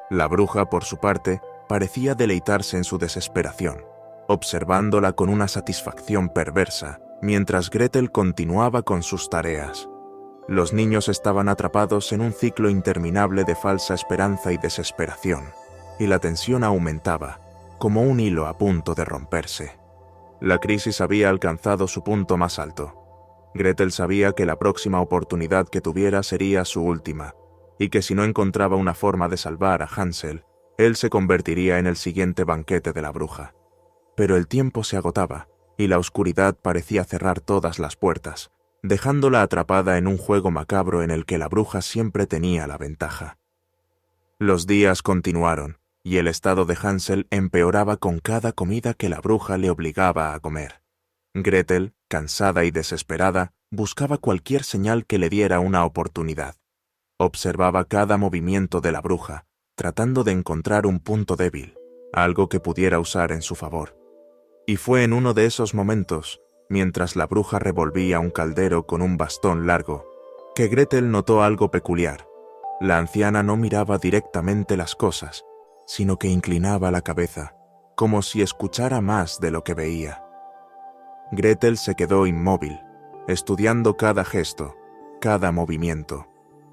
La bruja, por su parte, parecía deleitarse en su desesperación, observándola con una satisfacción perversa, mientras Gretel continuaba con sus tareas. Los niños estaban atrapados en un ciclo interminable de falsa esperanza y desesperación, y la tensión aumentaba, como un hilo a punto de romperse. La crisis había alcanzado su punto más alto. Gretel sabía que la próxima oportunidad que tuviera sería su última, y que si no encontraba una forma de salvar a Hansel, él se convertiría en el siguiente banquete de la bruja. Pero el tiempo se agotaba, y la oscuridad parecía cerrar todas las puertas, dejándola atrapada en un juego macabro en el que la bruja siempre tenía la ventaja. Los días continuaron, y el estado de Hansel empeoraba con cada comida que la bruja le obligaba a comer. Gretel, cansada y desesperada, buscaba cualquier señal que le diera una oportunidad. Observaba cada movimiento de la bruja, tratando de encontrar un punto débil, algo que pudiera usar en su favor. Y fue en uno de esos momentos, mientras la bruja revolvía un caldero con un bastón largo, que Gretel notó algo peculiar. La anciana no miraba directamente las cosas, sino que inclinaba la cabeza, como si escuchara más de lo que veía. Gretel se quedó inmóvil, estudiando cada gesto, cada movimiento.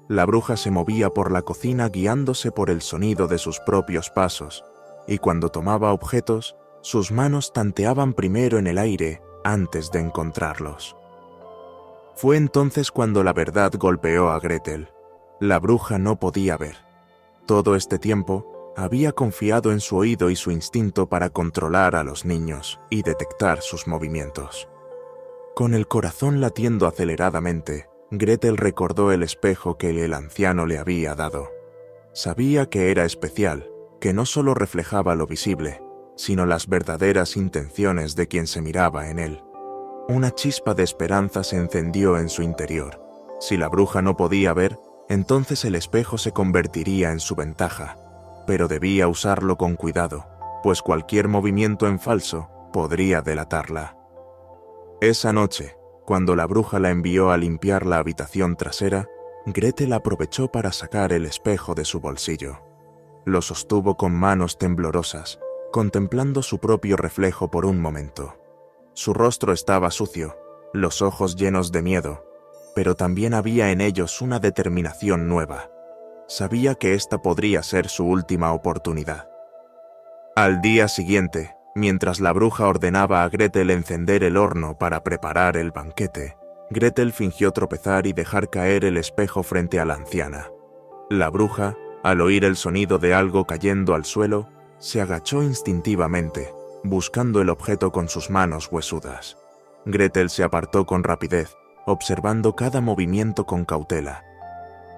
La bruja se movía por la cocina guiándose por el sonido de sus propios pasos, y cuando tomaba objetos, sus manos tanteaban primero en el aire antes de encontrarlos. Fue entonces cuando la verdad golpeó a Gretel. La bruja no podía ver. Todo este tiempo había confiado en su oído y su instinto para controlar a los niños y detectar sus movimientos. Con el corazón latiendo aceleradamente, Gretel recordó el espejo que el anciano le había dado. Sabía que era especial, que no solo reflejaba lo visible, sino las verdaderas intenciones de quien se miraba en él. Una chispa de esperanza se encendió en su interior. Si la bruja no podía ver, entonces el espejo se convertiría en su ventaja, pero debía usarlo con cuidado, pues cualquier movimiento en falso podría delatarla. Esa noche, cuando la bruja la envió a limpiar la habitación trasera, Gretel aprovechó para sacar el espejo de su bolsillo. Lo sostuvo con manos temblorosas, contemplando su propio reflejo por un momento. Su rostro estaba sucio, los ojos llenos de miedo, pero también había en ellos una determinación nueva. Sabía que esta podría ser su última oportunidad. Al día siguiente, mientras la bruja ordenaba a Gretel encender el horno para preparar el banquete, Gretel fingió tropezar y dejar caer el espejo frente a la anciana. La bruja, al oír el sonido de algo cayendo al suelo, se agachó instintivamente, buscando el objeto con sus manos huesudas. Gretel se apartó con rapidez, observando cada movimiento con cautela.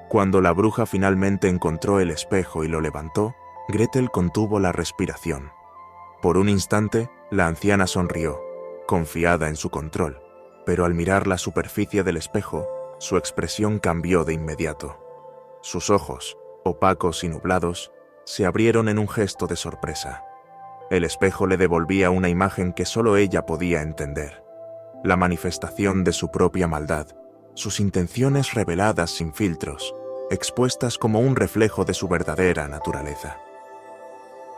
Cuando la bruja finalmente encontró el espejo y lo levantó, Gretel contuvo la respiración. Por un instante, la anciana sonrió, confiada en su control, pero al mirar la superficie del espejo, su expresión cambió de inmediato. Sus ojos, opacos y nublados, se abrieron en un gesto de sorpresa. El espejo le devolvía una imagen que solo ella podía entender. La manifestación de su propia maldad, sus intenciones reveladas sin filtros, expuestas como un reflejo de su verdadera naturaleza.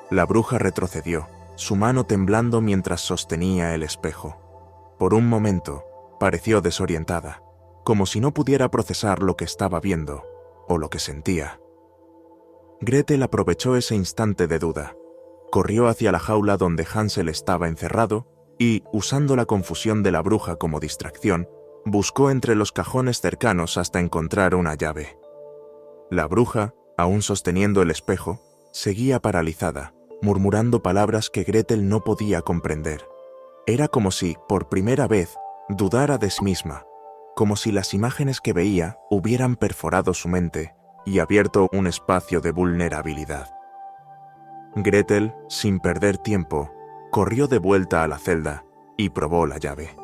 La bruja retrocedió, su mano temblando mientras sostenía el espejo. Por un momento, pareció desorientada, como si no pudiera procesar lo que estaba viendo o lo que sentía. Gretel aprovechó ese instante de duda. Corrió hacia la jaula donde Hansel estaba encerrado y, usando la confusión de la bruja como distracción, buscó entre los cajones cercanos hasta encontrar una llave. La bruja, aún sosteniendo el espejo, seguía paralizada, murmurando palabras que Gretel no podía comprender. Era como si, por primera vez, dudara de sí misma, como si las imágenes que veía hubieran perforado su mente y abierto un espacio de vulnerabilidad. Gretel, sin perder tiempo, corrió de vuelta a la celda y probó la llave.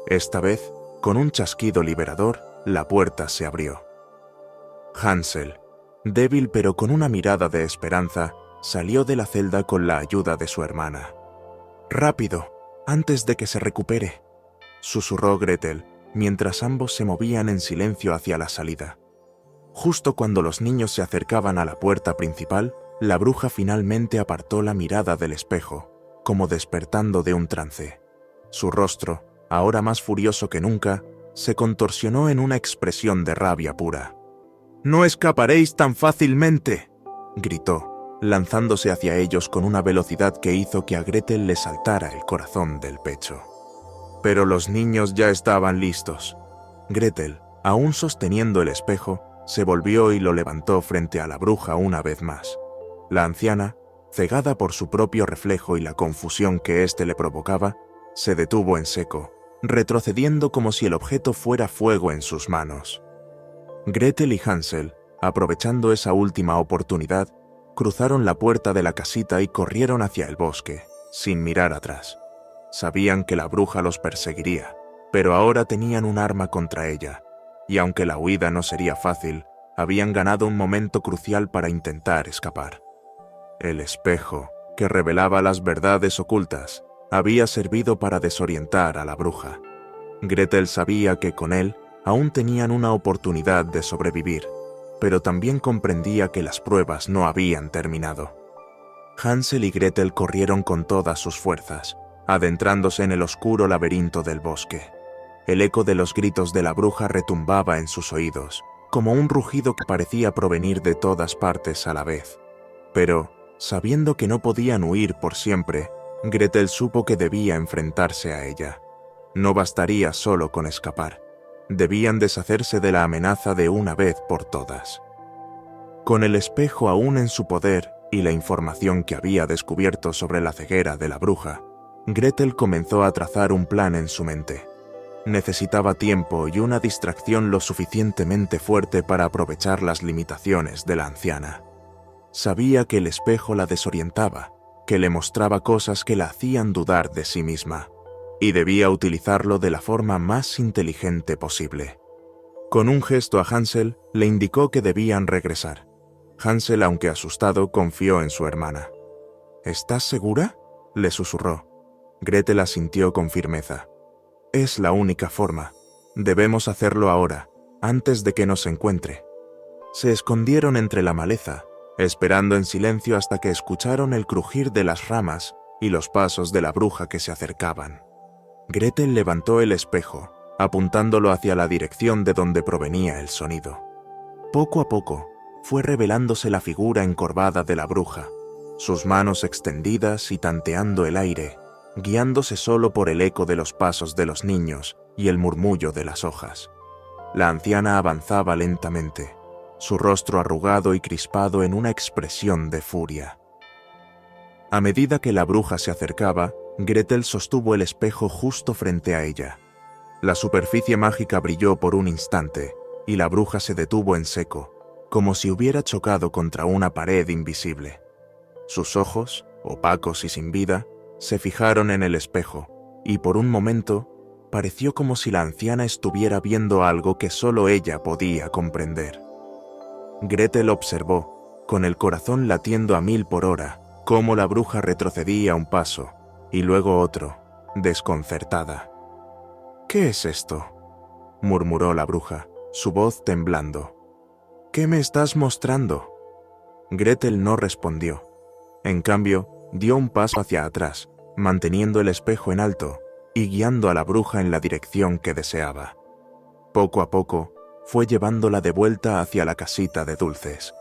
Esta vez, con un chasquido liberador, la puerta se abrió. Hansel, débil pero con una mirada de esperanza, salió de la celda con la ayuda de su hermana. «Rápido, antes de que se recupere», susurró Gretel, mientras ambos se movían en silencio hacia la salida. Justo cuando los niños se acercaban a la puerta principal, la bruja finalmente apartó la mirada del espejo, como despertando de un trance. Su rostro, ahora más furioso que nunca, se contorsionó en una expresión de rabia pura. «¡No escaparéis tan fácilmente!», gritó, lanzándose hacia ellos con una velocidad que hizo que a Gretel le saltara el corazón del pecho. Pero los niños ya estaban listos. Gretel, aún sosteniendo el espejo, se volvió y lo levantó frente a la bruja una vez más. La anciana, cegada por su propio reflejo y la confusión que éste le provocaba, se detuvo en seco, retrocediendo como si el objeto fuera fuego en sus manos. Gretel y Hansel, aprovechando esa última oportunidad, cruzaron la puerta de la casita y corrieron hacia el bosque, sin mirar atrás. Sabían que la bruja los perseguiría, pero ahora tenían un arma contra ella, y aunque la huida no sería fácil, habían ganado un momento crucial para intentar escapar. El espejo, que revelaba las verdades ocultas, había servido para desorientar a la bruja. Gretel sabía que con él aún tenían una oportunidad de sobrevivir, pero también comprendía que las pruebas no habían terminado. Hansel y Gretel corrieron con todas sus fuerzas, adentrándose en el oscuro laberinto del bosque. El eco de los gritos de la bruja retumbaba en sus oídos, como un rugido que parecía provenir de todas partes a la vez. Pero, sabiendo que no podían huir por siempre, Gretel supo que debía enfrentarse a ella. No bastaría solo con escapar. Debían deshacerse de la amenaza de una vez por todas. Con el espejo aún en su poder y la información que había descubierto sobre la ceguera de la bruja, Gretel comenzó a trazar un plan en su mente. Necesitaba tiempo y una distracción lo suficientemente fuerte para aprovechar las limitaciones de la anciana. Sabía que el espejo la desorientaba, que le mostraba cosas que la hacían dudar de sí misma, y debía utilizarlo de la forma más inteligente posible. Con un gesto a Hansel, le indicó que debían regresar. Hansel, aunque asustado, confió en su hermana. ¿Estás segura?, le susurró. Gretel asintió con firmeza. Es la única forma. Debemos hacerlo ahora, antes de que nos encuentre. Se escondieron entre la maleza, esperando en silencio hasta que escucharon el crujir de las ramas y los pasos de la bruja que se acercaban. Gretel levantó el espejo, apuntándolo hacia la dirección de donde provenía el sonido. Poco a poco, fue revelándose la figura encorvada de la bruja, sus manos extendidas y tanteando el aire, guiándose solo por el eco de los pasos de los niños y el murmullo de las hojas. La anciana avanzaba lentamente, su rostro arrugado y crispado en una expresión de furia. A medida que la bruja se acercaba, Gretel sostuvo el espejo justo frente a ella. La superficie mágica brilló por un instante, y la bruja se detuvo en seco, como si hubiera chocado contra una pared invisible. Sus ojos, opacos y sin vida, se fijaron en el espejo, y por un momento pareció como si la anciana estuviera viendo algo que solo ella podía comprender. Gretel observó, con el corazón latiendo a 1000 por hora, cómo la bruja retrocedía un paso, y luego otro, desconcertada. «¿Qué es esto?», murmuró la bruja, su voz temblando. «¿Qué me estás mostrando?». Gretel no respondió. En cambio, dio un paso hacia atrás, manteniendo el espejo en alto y guiando a la bruja en la dirección que deseaba. Poco a poco, fue llevándola de vuelta hacia la casita de dulces.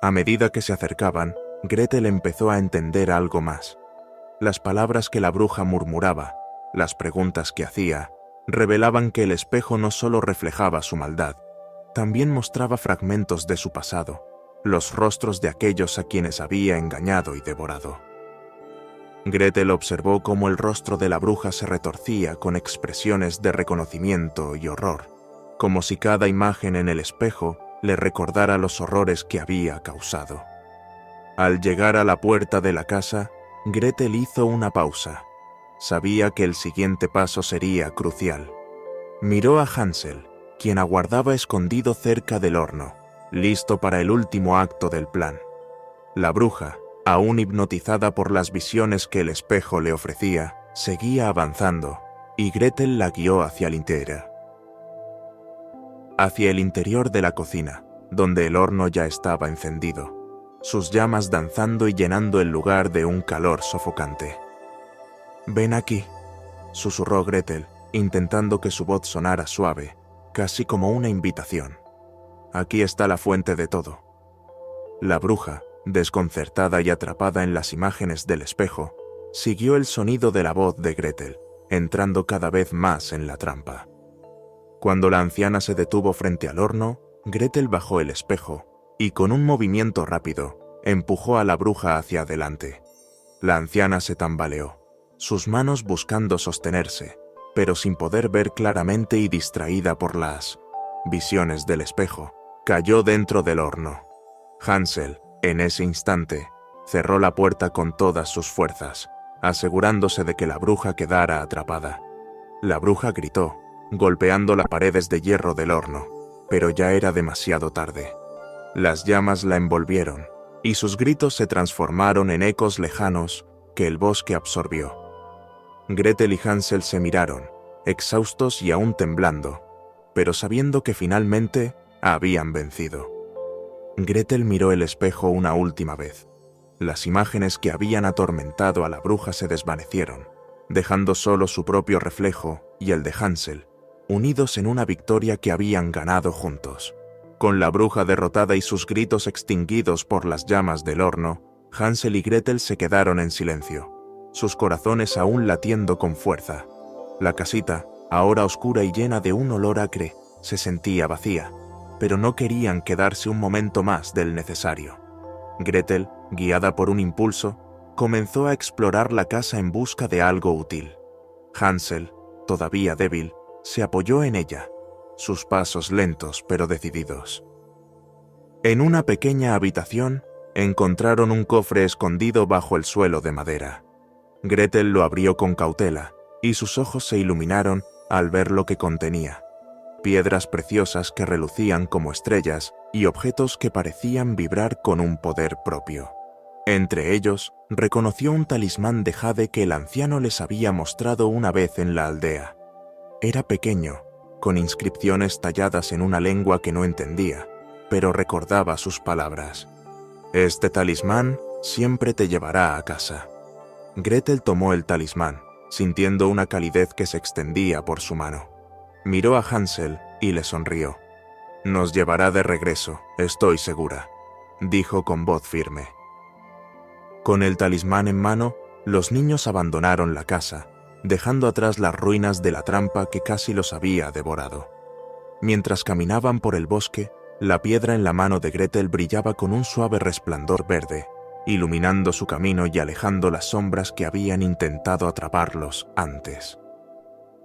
A medida que se acercaban, Gretel empezó a entender algo más. Las palabras que la bruja murmuraba, las preguntas que hacía, revelaban que el espejo no solo reflejaba su maldad, también mostraba fragmentos de su pasado, los rostros de aquellos a quienes había engañado y devorado. Gretel observó cómo el rostro de la bruja se retorcía con expresiones de reconocimiento y horror, como si cada imagen en el espejo le recordara los horrores que había causado. Al llegar a la puerta de la casa, Gretel hizo una pausa. Sabía que el siguiente paso sería crucial. Miró a Hansel, quien aguardaba escondido cerca del horno, listo para el último acto del plan. La bruja, aún hipnotizada por las visiones que el espejo le ofrecía, seguía avanzando, y Gretel la guió hacia el interior de la cocina, donde el horno ya estaba encendido, sus llamas danzando y llenando el lugar de un calor sofocante. «Ven aquí», susurró Gretel, intentando que su voz sonara suave, casi como una invitación. «Aquí está la fuente de todo». La bruja, desconcertada y atrapada en las imágenes del espejo, siguió el sonido de la voz de Gretel, entrando cada vez más en la trampa. Cuando la anciana se detuvo frente al horno, Gretel bajó el espejo y, con un movimiento rápido, empujó a la bruja hacia adelante. La anciana se tambaleó, sus manos buscando sostenerse, pero sin poder ver claramente y distraída por las visiones del espejo, cayó dentro del horno. Hansel, en ese instante, cerró la puerta con todas sus fuerzas, asegurándose de que la bruja quedara atrapada. La bruja gritó, golpeando las paredes de hierro del horno, pero ya era demasiado tarde. Las llamas la envolvieron, y sus gritos se transformaron en ecos lejanos que el bosque absorbió. Gretel y Hansel se miraron, exhaustos y aún temblando, pero sabiendo que finalmente habían vencido. Gretel miró el espejo una última vez. Las imágenes que habían atormentado a la bruja se desvanecieron, dejando solo su propio reflejo y el de Hansel, unidos en una victoria que habían ganado juntos. Con la bruja derrotada y sus gritos extinguidos por las llamas del horno, Hansel y Gretel se quedaron en silencio, sus corazones aún latiendo con fuerza. La casita, ahora oscura y llena de un olor acre, se sentía vacía, pero no querían quedarse un momento más del necesario. Gretel, guiada por un impulso, comenzó a explorar la casa en busca de algo útil. Hansel, todavía débil, se apoyó en ella, sus pasos lentos pero decididos. En una pequeña habitación, encontraron un cofre escondido bajo el suelo de madera. Gretel lo abrió con cautela, y sus ojos se iluminaron al ver lo que contenía. Piedras preciosas que relucían como estrellas y objetos que parecían vibrar con un poder propio. Entre ellos, reconoció un talismán de jade que el anciano les había mostrado una vez en la aldea. Era pequeño, con inscripciones talladas en una lengua que no entendía, pero recordaba sus palabras. «Este talismán siempre te llevará a casa». Gretel tomó el talismán, sintiendo una calidez que se extendía por su mano. Miró a Hansel y le sonrió. «Nos llevará de regreso, estoy segura», dijo con voz firme. Con el talismán en mano, los niños abandonaron la casa, dejando atrás las ruinas de la trampa que casi los había devorado. Mientras caminaban por el bosque, la piedra en la mano de Gretel brillaba con un suave resplandor verde, iluminando su camino y alejando las sombras que habían intentado atraparlos antes.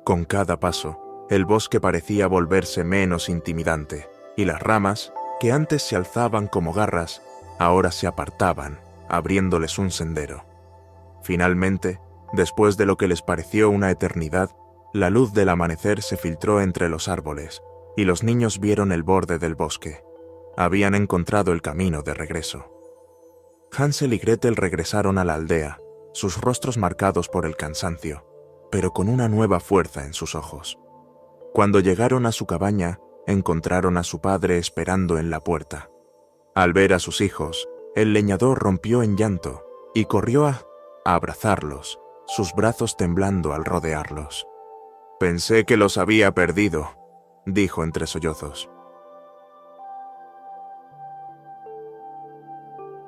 Con cada paso, el bosque parecía volverse menos intimidante, y las ramas, que antes se alzaban como garras, ahora se apartaban, abriéndoles un sendero. Finalmente, después de lo que les pareció una eternidad, la luz del amanecer se filtró entre los árboles, y los niños vieron el borde del bosque. Habían encontrado el camino de regreso. Hansel y Gretel regresaron a la aldea, sus rostros marcados por el cansancio, pero con una nueva fuerza en sus ojos. Cuando llegaron a su cabaña, encontraron a su padre esperando en la puerta. Al ver a sus hijos, el leñador rompió en llanto y corrió a abrazarlos, sus brazos temblando al rodearlos. «Pensé que los había perdido», dijo entre sollozos.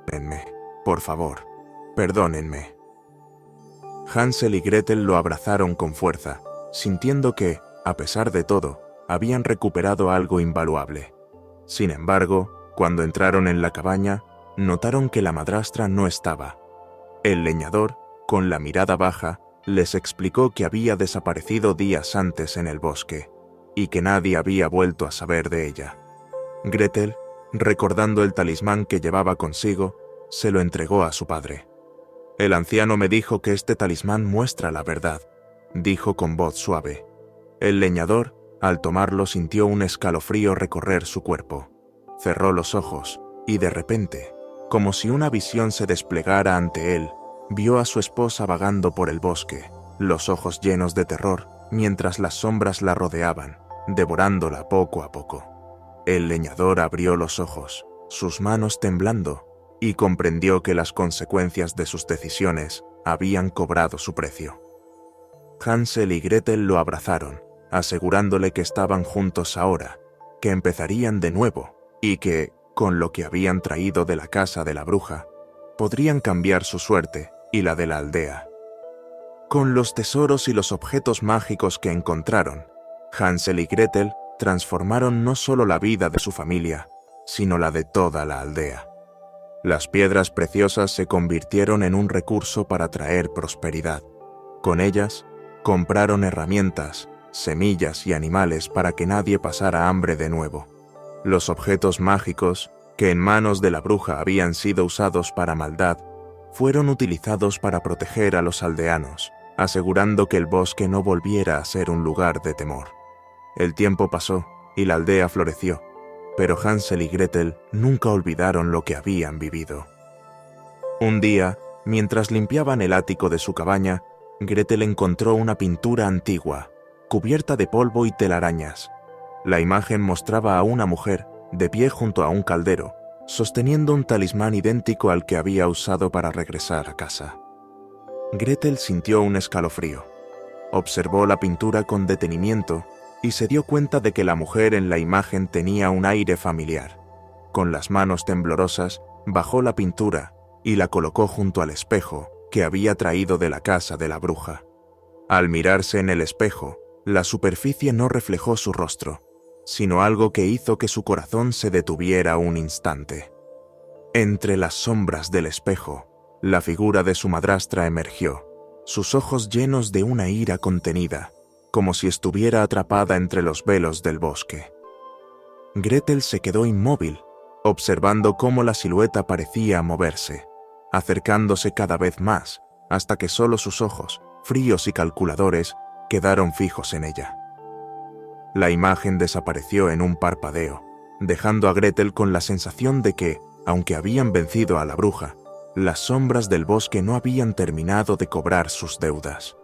«Perdónenme, por favor, perdónenme». Hansel y Gretel lo abrazaron con fuerza, sintiendo que, a pesar de todo, habían recuperado algo invaluable. Sin embargo, cuando entraron en la cabaña, notaron que la madrastra no estaba. El leñador, con la mirada baja, les explicó que había desaparecido días antes en el bosque, y que nadie había vuelto a saber de ella. Gretel, recordando el talismán que llevaba consigo, se lo entregó a su padre. «El anciano me dijo que este talismán muestra la verdad», dijo con voz suave. El leñador, al tomarlo, sintió un escalofrío recorrer su cuerpo. Cerró los ojos, y de repente, como si una visión se desplegara ante él, vio a su esposa vagando por el bosque, los ojos llenos de terror, mientras las sombras la rodeaban, devorándola poco a poco. El leñador abrió los ojos, sus manos temblando, y comprendió que las consecuencias de sus decisiones habían cobrado su precio. Hansel y Gretel lo abrazaron, asegurándole que estaban juntos ahora, que empezarían de nuevo, y que, con lo que habían traído de la casa de la bruja, podrían cambiar su suerte y la de la aldea. Con los tesoros y los objetos mágicos que encontraron, Hansel y Gretel transformaron no solo la vida de su familia, sino la de toda la aldea. Las piedras preciosas se convirtieron en un recurso para traer prosperidad. Con ellas, compraron herramientas, semillas y animales para que nadie pasara hambre de nuevo. Los objetos mágicos, que en manos de la bruja habían sido usados para maldad, fueron utilizados para proteger a los aldeanos, asegurando que el bosque no volviera a ser un lugar de temor. El tiempo pasó y la aldea floreció, pero Hansel y Gretel nunca olvidaron lo que habían vivido. Un día, mientras limpiaban el ático de su cabaña, Gretel encontró una pintura antigua, cubierta de polvo y telarañas. La imagen mostraba a una mujer, de pie junto a un caldero, sosteniendo un talismán idéntico al que había usado para regresar a casa. Gretel sintió un escalofrío. Observó la pintura con detenimiento y se dio cuenta de que la mujer en la imagen tenía un aire familiar. Con las manos temblorosas, bajó la pintura y la colocó junto al espejo que había traído de la casa de la bruja. Al mirarse en el espejo, la superficie no reflejó su rostro, sino algo que hizo que su corazón se detuviera un instante. Entre las sombras del espejo, la figura de su madrastra emergió, sus ojos llenos de una ira contenida, como si estuviera atrapada entre los velos del bosque. Gretel se quedó inmóvil, observando cómo la silueta parecía moverse, acercándose cada vez más, hasta que solo sus ojos, fríos y calculadores, quedaron fijos en ella. La imagen desapareció en un parpadeo, dejando a Gretel con la sensación de que, aunque habían vencido a la bruja, las sombras del bosque no habían terminado de cobrar sus deudas.